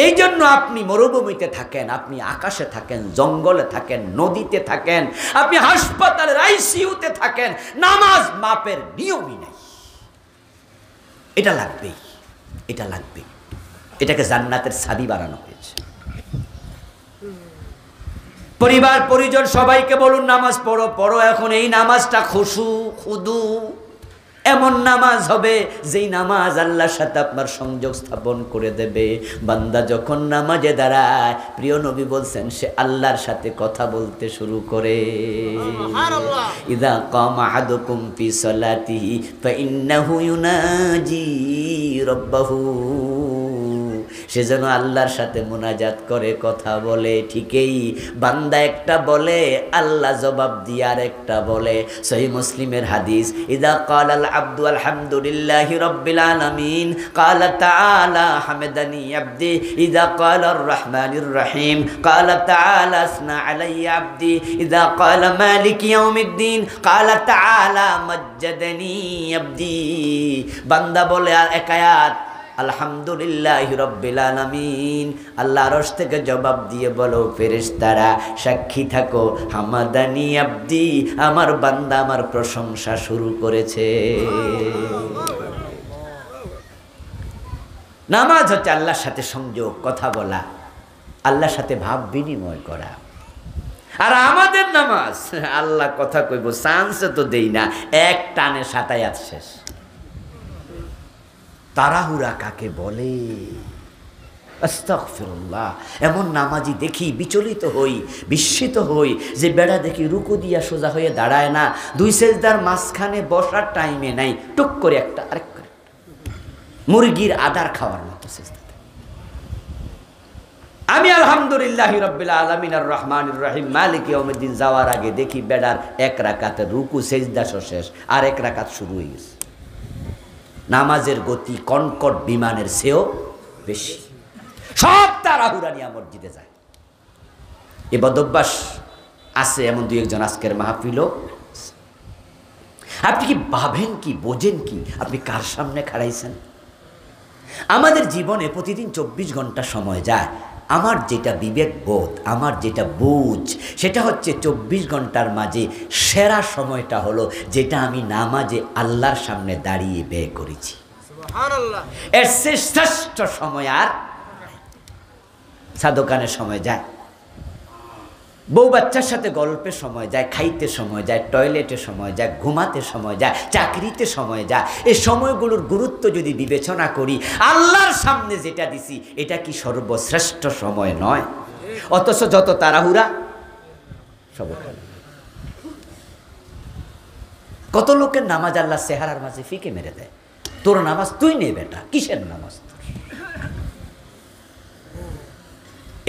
এই জন্য আপনি মরুভূমিতে থাকেন, আপনি আকাশে থাকেন, জঙ্গলে থাকেন, নদীতে থাকেন, আপনি হাসপাতালের আইসিইউতে থাকেন, নামাজ মাপের নিয়মই নাই। এটা লাগবেই, এটা লাগবে। এটাকে জান্নাতের চাবি বানানো হয়েছে। পরিবার পরিজন সবাইকে বলুন নামাজ পড়ো, পড়ো এখন। এই নামাজটা খুশু খুদু এমন নামাজ হবে, যেই নামাজ আল্লাহর সাথে আপনার সংযোগ স্থাপন করে দেবে। বান্দা যখন নামাজে দাঁড়ায়, প্রিয় নবী বলছেন, সে আল্লাহর সাথে কথা বলতে শুরু করে। ইযা কামা আহাদুকুম ফি সালাতিহি ফাইন্নাহু ইউনাজি রাব্বাহু। সে যেন আল্লাহর সাথে মুনাজাত করে, কথা বলে। ঠিকই, বান্দা একটা বলে, আল্লাহ জবাব দিয়ে আরেকটা বলে। সহিহ মুসলিমের হাদিস, ইযা ক্বালাল আবদু আলহামদুলিল্লাহি রাব্বিল আলামিন ক্বালা তাআলা হামাদানি আবদি। ইযা ক্বালার রহমানির রহিম ক্বালা তাআলা আসনা আলাইয়া আবদি। ইযা ক্বালা মালিকি ইয়াউমিদ্দিন ক্বালা তাআলা মাজ্জাদানি আবদি। বান্দা বলে এক আয়াত, আলহামদুলিল্লাহি রাব্বিল আলামিন। আল্লাহ আরশ থেকে জবাব দিয়ে বলো, ফেরেশতারা সাক্ষী থাকো, হামাদানি আব্দি, আমার বান্দা আমার প্রশংসা শুরু করেছে। নামাজ হচ্ছে আল্লাহর সাথে সংযোগ, কথা বলা, আল্লাহর সাথে ভাব বিনিময় করা। আর আমাদের নামাজ, আল্লাহ কথা কইব চান্স তো দেই না, এক টানে 7 আয়াত শেষ। তাড়াহুড়া কাকে বলে? আস্তাগফিরুল্লাহ। এমন নামাজি দেখি বিচলিত হই, বিস্মিত হই, যে বেড়া দেখি রুকু দিয়া সোজা হয়ে দাঁড়ায় না, 2 সেজদার মাঝখানে বসার টাইমে নাই, টুক করে একটা আরেক করে, মুরগির আদার খাওয়ার মতো সেজদা। আমি আলহামদুলিল্লাহি রাব্বিল আলামিন আর রহমানির রহিম মালিক ইয়াউমিদ্দিন যাওয়ার আগে দেখি বেড়ার 1 রাকাতের রুকু সেজদা শেষ, আর 1 রাকাত শুরু হয়ে গেছে। নামাজের গতি কনকট বিমানের চেয়েও বেশি। সব তাড়াহুড়া নিয়ে মসজিদে যায়। এ বদভ্যাস আছে এমন 2-1 জন আজকের মাহফিলও। আপনি কি ভাবেন, কি বোঝেন, কি আপনি কার সামনে খাড়াইছেন? আমাদের জীবনে প্রতিদিন 24 ঘন্টা সময় যায়। আমার যেটা বিবেক বোধ, আমার যেটা বুঝ, সেটা হচ্ছে 24 ঘন্টার মাঝে সেরা সময়টা হলো যেটা আমি নামাজে আল্লাহর সামনে দাঁড়িয়ে ব্যয় করেছি। সুবহানাল্লাহ। এর শ্রেষ্ঠ সময় আর সাদকানের সময় যায়, বউ বাচ্চার সাথে গল্পের সময় যায়, খাইতে সময় যায়, টয়লেটে সময় যায়, ঘুমাতে সময় যায়, চাকরিতে সময় যায়। এই সময়গুলোর গুরুত্ব যদি বিবেচনা করি, আল্লাহর সামনে যেটা দিছি এটা কি সর্বশ্রেষ্ঠ সময় নয়? অথচ যত তাড়াহুড়া সব। কত লোকের নামাজ আল্লাহ চেহারার মাঝে ফিকে মেরে দেয়। তোর নামাজ তুই নে বেটা, কিসের নামাজ?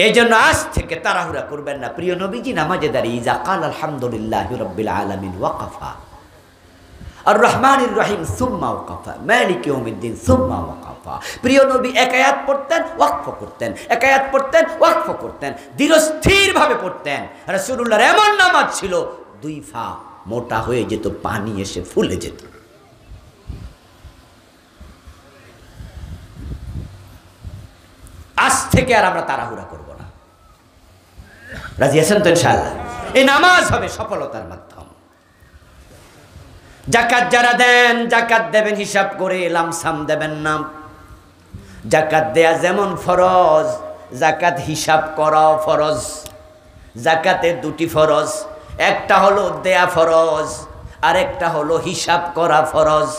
এই জন্য আজ থেকে তাড়াহুড়া করবেন না। প্রিয় নবীজি নামাজে দাঁড়িয়ে ইজা কাল আলহামদুলিল্লাহি রাব্বিল আলামিন ওয়াকাফা আর রহমানির রহিম সুম্মা ওয়াকাফা মালিক ইয়াউমিদ্দিন সুম্মা ওয়াকাফা। প্রিয় নবী 1 আয়াত পড়তেন, ওয়াকফ করতেন, 1 আয়াত পড়তেন, ওয়াকফ করতেন, ধীরস্থিরভাবে পড়তেন। রাসূলুল্লাহর এমন নামাজ ছিল 2 ফা মোটা হয়ে যেত, পানি এসে ফুলে যেত। আজ থেকে আর আমরা তাড়াহুড়া করব না। রাজি আছেন তো ইনশাআল্লাহ? এই নামাজ হবে সফলতার মাধ্যম। যাকাত যারা দেন, যাকাত দেবেন হিসাব করে, লামসাম দেবেন না। যাকাত দেয়া যেমন ফরজ, যাকাত হিসাব করাও ফরজ। যাকাতে 2টি ফরজ, একটা হলো দেয়া ফরজ, আর একটা হলো হিসাব করা ফরজ।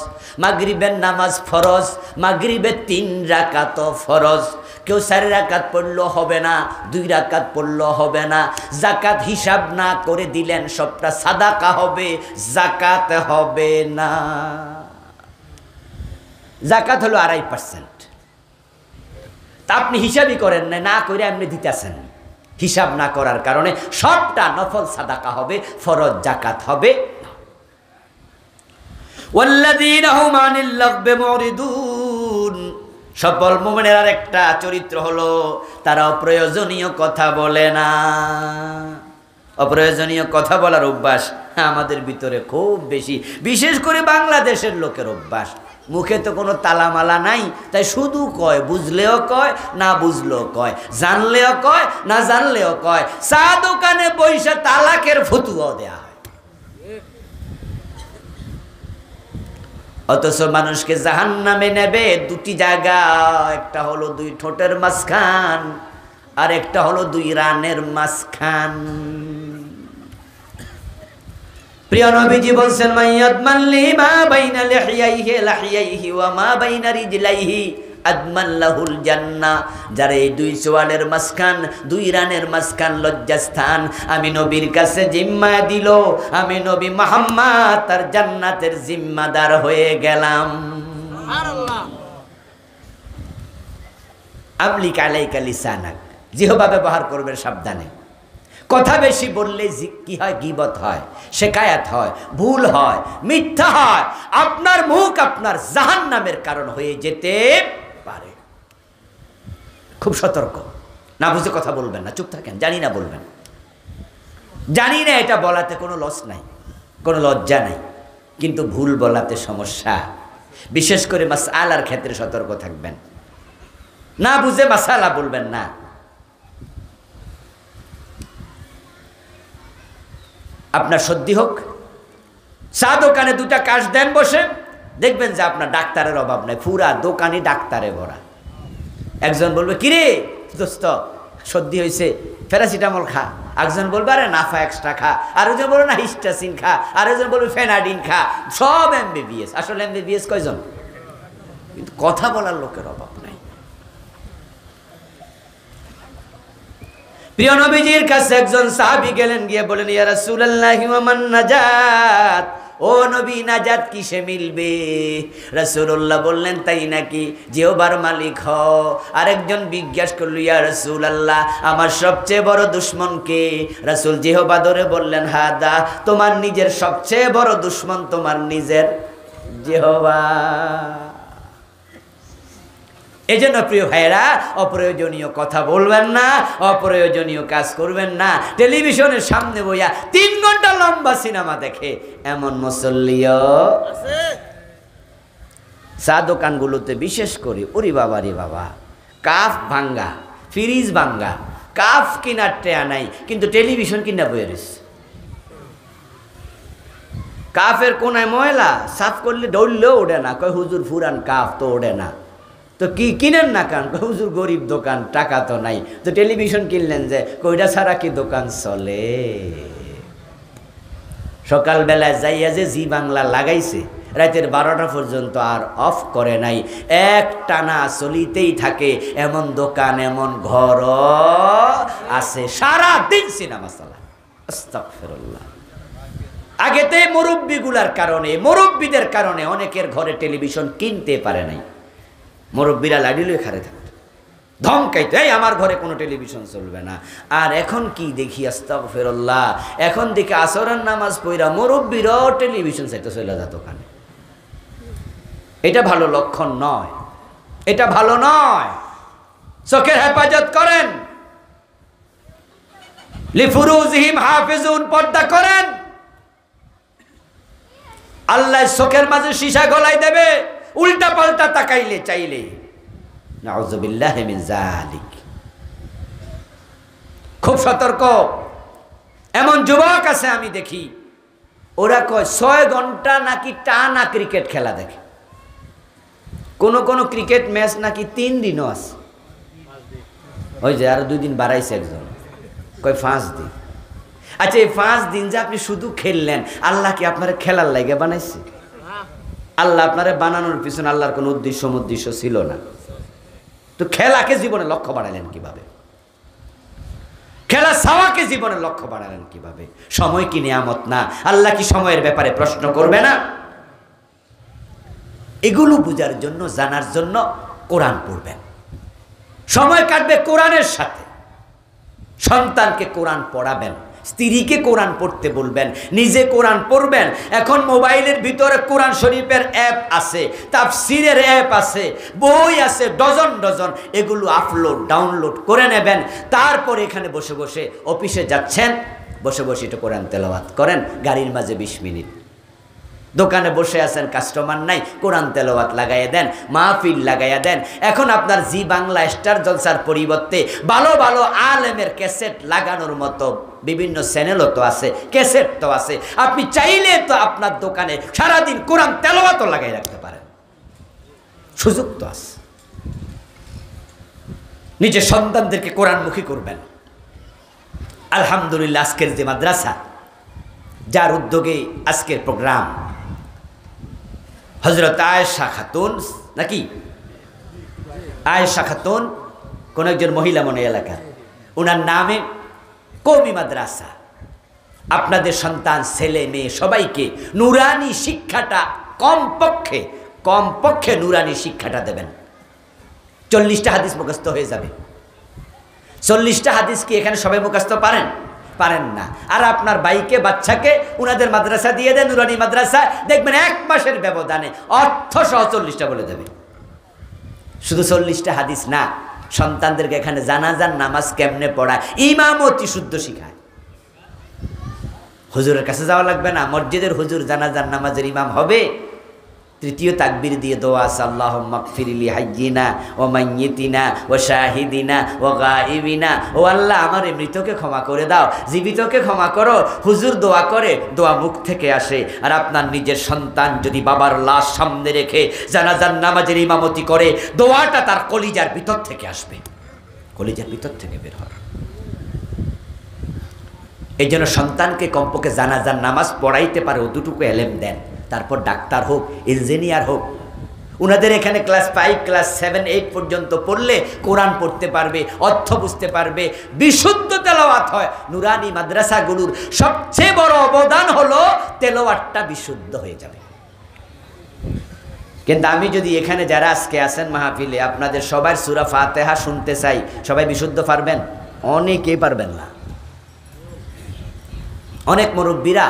মাগরিবের নামাজ ফরজ, মাগরিবে 3 রাকাত ফরজ। কেউ 4 রাকাত পড়লেও হবে না, 2 রাকাত পড়লেও হবে না। যাকাত হিসাব না করে দিলেন, সবটা সাদাকা হবে, যাকাত হবে না। যাকাত হলো 2.5%। তা আপনি হিসাবই করেন না, না করে আপনি দিতেছেন। হিসাব না করার কারণে সবটা নফল সাদাকা হবে, ফরজ জাকাত হবে না। ওয়াল্লাযীনা হুম আনিল লাগবি মুরিদুন। সফল মুমিনের আরেকটা চরিত্র হলো তারা অপ্রয়োজনীয় কথা বলে না। অপ্রয়োজনীয় কথা বলার অভ্যাস আমাদের ভিতরে খুব বেশি, বিশেষ করে বাংলাদেশের লোকের অভ্যাস। মুখে তো কোনো তালামালা নাই, তাই শুধু কয়, বুঝলেও কয়, না বুঝলেও কয়, জানলেও কয়, না জানলেও কয়। চা দোকানে বইসা তালাকের ফতুয়াও দেয়া হয়। অথচ মানুষকে জাহান্নামে নেবে 2টি জায়গা, একটা হলো 2 ঠোঁটের মাঝখান, আর একটা হলো 2 রানের মাঝখান। প্রিয় নবীজি বলছেন, মাইয়াদমান লিমা বাইনা লিহিয়াইহি লাহিয়াইহি ওয়া মা বাইনা রিজলাইহি আদমান লাহুল জান্নাহ। যারা এই 2 চোয়ালের মাঝখান, 2 রানের মাঝখান লজ্জাস্থান আমি নবীর কাছে জিম্মা দিল, আমি নবী মুহাম্মদ তার জান্নাতের জিম্মাদার হয়ে গেলাম। সুবহানাল্লাহ। আমলিক আলাইকা লিসানাক, জিহ্বা ব্যবহার করবেন সাবধানে। কথা বেশি বললে কি হয়? গীবত হয়, শিকায়াত হয়, ভুল হয়, মিথ্যা হয়। আপনার মুখ আপনার জাহান্নামের কারণ হয়ে যেতে পারে। খুব সতর্ক। না বুঝে কথা বলবেন না, চুপ থাকেন। জানি না বলবেন, জানি না, এটা বলাতে কোনো লস নাই, কোনো লজ্জা নাই, কিন্তু ভুল বলাতে সমস্যা। বিশেষ করে মাসআলার ক্ষেত্রে সতর্ক থাকবেন। না বুঝে মাসালা বলবেন না। আপনার সর্দি হোক, চা দোকানে দুটা কাশ দেন বসে, দেখবেন যে আপনার ডাক্তারের অভাব নাই, পুরা দোকানই ডাক্তারে ভরা। একজন বলবে কিরে দোস্ত সর্দি হয়েছে, প্যারাসিটামল খা। একজন বলবে আরে নাফা এক্সট্রা খা, আরেকজন বলবে না হিস্টাসিন খা, আরেকজন বলবে ফেনাডিন খা। সব এমবিবিএস। আসলে এমবিবিএস কয়জন? কিন্তু কথা বলার লোকের অভাব নাই। প্রিয় নবীজির কাছে একজন সাহাবী গেলেন, গিয়ে বলেন ইয়া রাসূলুল্লাহি ওয়া মান নাজাত, ও নবী নাজাত কিসে মিলবে? রাসূলুল্লাহ বললেন তাই নাকি, জিহ্বার মালিক হও। আরেকজন জিজ্ঞাসা করল ইয়া রাসূলুল্লাহ আমার সবচেয়ে বড় দুশমন কে? রাসূল জিহ্বা ধরে বললেন হাদা, তোমার নিজের সবচেয়ে বড় দুশমন তোমার নিজের জিহ্বা। এজন্য প্রিয় ভাইরা, অপ্রয়োজনীয় কথা বলবেন না, অপ্রয়োজনীয় কাজ করবেন না। টেলিভিশনের সামনে বইয়া 3 ঘন্টা লম্বা সিনেমা দেখে এমন মুসল্লিও আছে। চা দোকানগুলোতে বিশেষ করে ওরে বাবা রে বাবা, কাপ ভাঙ্গা, ফ্রিজ ভাঙ্গা, কাপ কিনার টেয়া নাই, কিন্তু টেলিভিশন কিনা বইয়ে রয়েছে। কাফের কোনায় ময়লা, সাফ করলে দৌড়লেও ওঠে না, কয় হুজুর ফুরান কাপ তো ওঠে না। তো কি কিনেন না কান? হুজুর গরিব দোকান, টাকা তো নাই। তো টেলিভিশন কিনলেন যে, কইটা ছাড়া কি দোকান চলে? সকালবেলায় যাইয়া যে জি বাংলা লাগাইছে, রাতের 12টা পর্যন্ত আর অফ করে নাই, এক টানা চলিতেই থাকে। এমন দোকান, এমন ঘর আছে সারা দিন সিনেমা চালা। আস্তাগফিরুল্লাহ। আগেতে মুরব্বীগুলার কারণে, মুরব্বীদের কারণে অনেকের ঘরে টেলিভিশন কিনতে পারে নাই। মুরব্বীরা লাডিলে খারে থাকতো, ধমকাইতো, এই আমার ঘরে কোনো টেলিভিশন চলবে না। আর এখন কি দেখি আস্তাগফিরুল্লাহ, এখন দেখি আসরের নামাজ পড়া মুরব্বীরাও টেলিভিশন চাইতে চলে যেত ওখানে। এটা ভালো লক্ষণ নয়, এটা ভালো নয়। চোখের হেফাজত করেন, লিফুরুজিহিম হাফিজুন, পর্দা করেন। আল্লাহ চোখের মাঝে সীসা গলায় দেবে উল্টা পাল্টা তাকাইলে চাইলে। নাউযুবিল্লাহি মিন যালিক। খুব সতর্ক। এমন যুবক আছে আমি দেখি, ওরা কয় 6 ঘন্টা নাকি টানা ক্রিকেট খেলা দেখে। কোন ক্রিকেট ম্যাচ নাকি 3 দিনও আছে। ওই যে আরো 2 দিন বাড়াইছে একজন, কয় 5 দিন। আচ্ছা এই 5 দিন যে আপনি শুধু খেললেন, আল্লাহ কি আপনার খেলার লাগে বানাইছে? আল্লাহ আপনারে বানানোর পিছনে আল্লাহর কোনো উদ্দেশ্য ছিল না। তো খেলাকে জীবনে লক্ষ্য বাড়ালেন কিভাবে? খেলা ছাওয়াকে জীবনে লক্ষ্য বাড়ালেন কিভাবে? সময় কি নিয়ামত না? আল্লাহ কি সময়ের ব্যাপারে প্রশ্ন করবে না? এগুলো বুঝার জন্য, জানার জন্য কোরআন পড়বেন। সময় কাটবে কোরআনের সাথে। সন্তানকে কোরআন পড়াবেন, স্ত্রীকে কোরআন পড়তে বলবেন, নিজে কোরআন পড়বেন। এখন মোবাইলের ভিতরে কোরআন শরীফের অ্যাপ আছে, তাফসীরের অ্যাপ আছে, বই আছে ডজন ডজন। এগুলো আপলোড ডাউনলোড করে নেবেন। তারপর এখানে বসে বসে অফিসে যাচ্ছেন, বসে বসে একটু কোরআন তেলাওয়াত করেন, গাড়ির মাঝে 20 মিনিট। দোকানে বসে আছেন, কাস্টমার নাই, কোরআন তেলাওয়াত লাগাইয়া দেন, মাহফিল লাগাইয়া দেন। এখন আপনার জি বাংলা স্টার জলসার পরিবর্তে ভালো ভালো আলেমের ক্যাসেট লাগানোর মতো বিভিন্ন চ্যানেলও তো আছে, ক্যাসেট তো আছে। আপনি চাইলে তো আপনার দোকানে সারাদিন কোরআন তেলাওয়াতও লাগাই রাখতে পারেন, সুযোগ তো আছে। নিজের সন্তানদেরকে কোরআনমুখী করবেন। আলহামদুলিল্লাহ, আজকের যে মাদ্রাসা, যার উদ্যোগে আজকের প্রোগ্রাম, হযরত আয়েশা খাতুন, নাকি আয়েশা খাতুন কোন একজন মহিলা মনে এলাকার, ওনার নামে কওমি মাদ্রাসা। আপনাদের সন্তান, ছেলে মেয়ে সবাইকে নুরানি শিক্ষাটা কমপক্ষে নুরানি শিক্ষাটা দেবেন। 40টা হাদিস মুখস্থ হয়ে যাবে। 40টা হাদিস কি এখানে সবাই মুখস্থ পারেন? পারেন না। আর আপনার ভাইকে, বাচ্চাকে উনাদের মাদ্রাসা দিয়ে দেন, নুরানি মাদ্রাসা, দেখবেন 1 মাসের ব্যবধানে অর্থ সহ 40টা বলে দেবে। শুধু 40টা হাদিস না, সন্তানদেরকে এখানে জানাজার নামাজ কেমনে পড়া, ইমামতি শুদ্ধ শিখায়। হুজুরের কাছে যাওয়া লাগবে না, মসজিদের হুজুর জানাজার নামাজের ইমাম হবে। তৃতীয় তাকবীর দিয়ে দোয়া আছে, আল্লাহুম্মা গফিরলি হাইয়িনা ওয়া মাইয়িতিনা ওয়া শাহিদিনা ওয়া গায়িবিনা। ও আল্লাহ, আমার এই মৃতকে ক্ষমা করে দাও, জীবিতকে ক্ষমা করো। হুজুর দোয়া করে, দোয়া মুখ থেকে আসে। আর আপনার নিজের সন্তান যদি বাবার লাশ সামনে রেখে জানাজার নামাজের ইমামতি করে, দোয়াটা তার কলিজার ভিতর থেকে আসবে, কলিজার ভিতর থেকে বের হবে। এই জন্য সন্তানকে কমপক্ষে জানাজার নামাজ পড়াইতে পারে অতটুকু এলেম দেন। তারপর ডাক্তার হোক, ইঞ্জিনিয়ার হোক, উনাদের এখানে ক্লাস 5, ক্লাস 7, 8 পর্যন্ত পড়লে কোরআন পড়তে পারবে, অর্থ বুঝতে পারবে, বিশুদ্ধ তেলাওয়াত হয়। নুরানি মাদ্রাসাগুলোর সবচেয়ে বড় অবদান হলো তেলাওয়াতটা বিশুদ্ধ হয়ে যাবে। কিন্তু আমি যদি এখানে যারা আজকে আছেন মাহফিলে, আপনাদের সবার সূরা ফাতিহা শুনতে চাই, সবাই বিশুদ্ধ পারবেন? অনেকেই পারবেন না। অনেক মুরব্বীরা,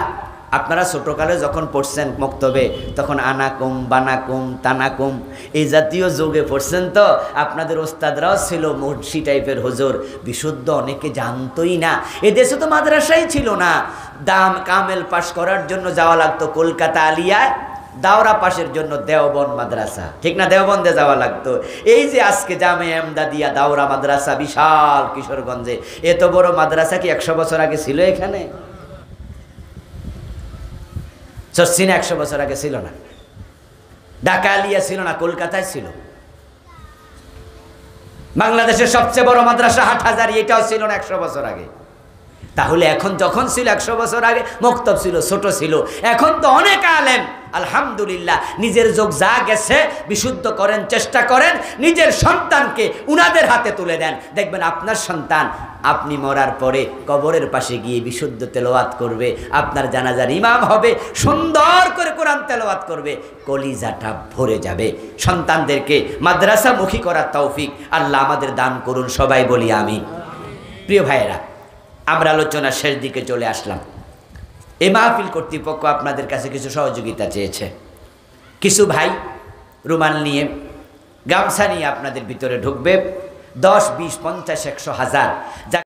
আপনারা ছোটকালে যখন পড়ছেন মক্তবে, তখন আনাকুম, বানাকুম, তানাকুম এই জাতীয় যোগে পড়ছেন, তো আপনাদের ওস্তাদরাও ছিল মুর্শি টাইপের হুজুর, বিশুদ্ধ অনেকে জানতোই না। এদেশে তো মাদ্রাসাই ছিল না। কামেল পাশ করার জন্য যাওয়া লাগতো কলকাতা আলিয়ায়, দাওরা পাশের জন্য দেওবন্দ মাদ্রাসা, ঠিক না? দেওবন্দে যাওয়া লাগতো। এই যে আজকে জামে এমদাদিয়া দাওরা মাদ্রাসা বিশাল কিশোরগঞ্জে, এত বড় মাদ্রাসা কি 100 বছর আগে ছিল এখানে? চর্চিনা 100 বছর আগে ছিল না, ঢাকা আলিয়া ছিল না, কলকাতায় ছিল। বাংলাদেশের সবচেয়ে বড় মাদ্রাসা হাটহাজারী, এটাও ছিল না 100 বছর আগে। তাহলে এখন যখন ছিল 100 বছর আগে, মক্তব ছিল, ছোট ছিল। এখন তো অনেক আলেম, আলহামদুলিল্লাহ, নিজের যোগ যা গেছে বিশুদ্ধ করেন, চেষ্টা করেন, নিজের সন্তানকে উনাদের হাতে তুলে দেন। দেখবেন আপনার সন্তান আপনি মরার পরে কবরের পাশে গিয়ে বিশুদ্ধ তেলাওয়াত করবে, আপনার জানাজার ইমাম হবে, সুন্দর করে কোরআন তেলাওয়াত করবে, কলিজাটা ভরে যাবে। সন্তানদেরকে মাদ্রাসামুখী করার তৌফিক আল্লাহ আমাদের দান করুন, সবাই বলি আমিন। প্রিয় ভাইয়েরা, আমরা আলোচনার শেষ দিকে চলে আসলাম। এই মাহফিল কর্তৃপক্ষ আপনাদের কাছে কিছু সহযোগিতা চেয়েছে। কিছু ভাই রুমাল নিয়ে, গামছা নিয়ে আপনাদের ভিতরে ঢুকবে। 10, 20, 50, 100, 1000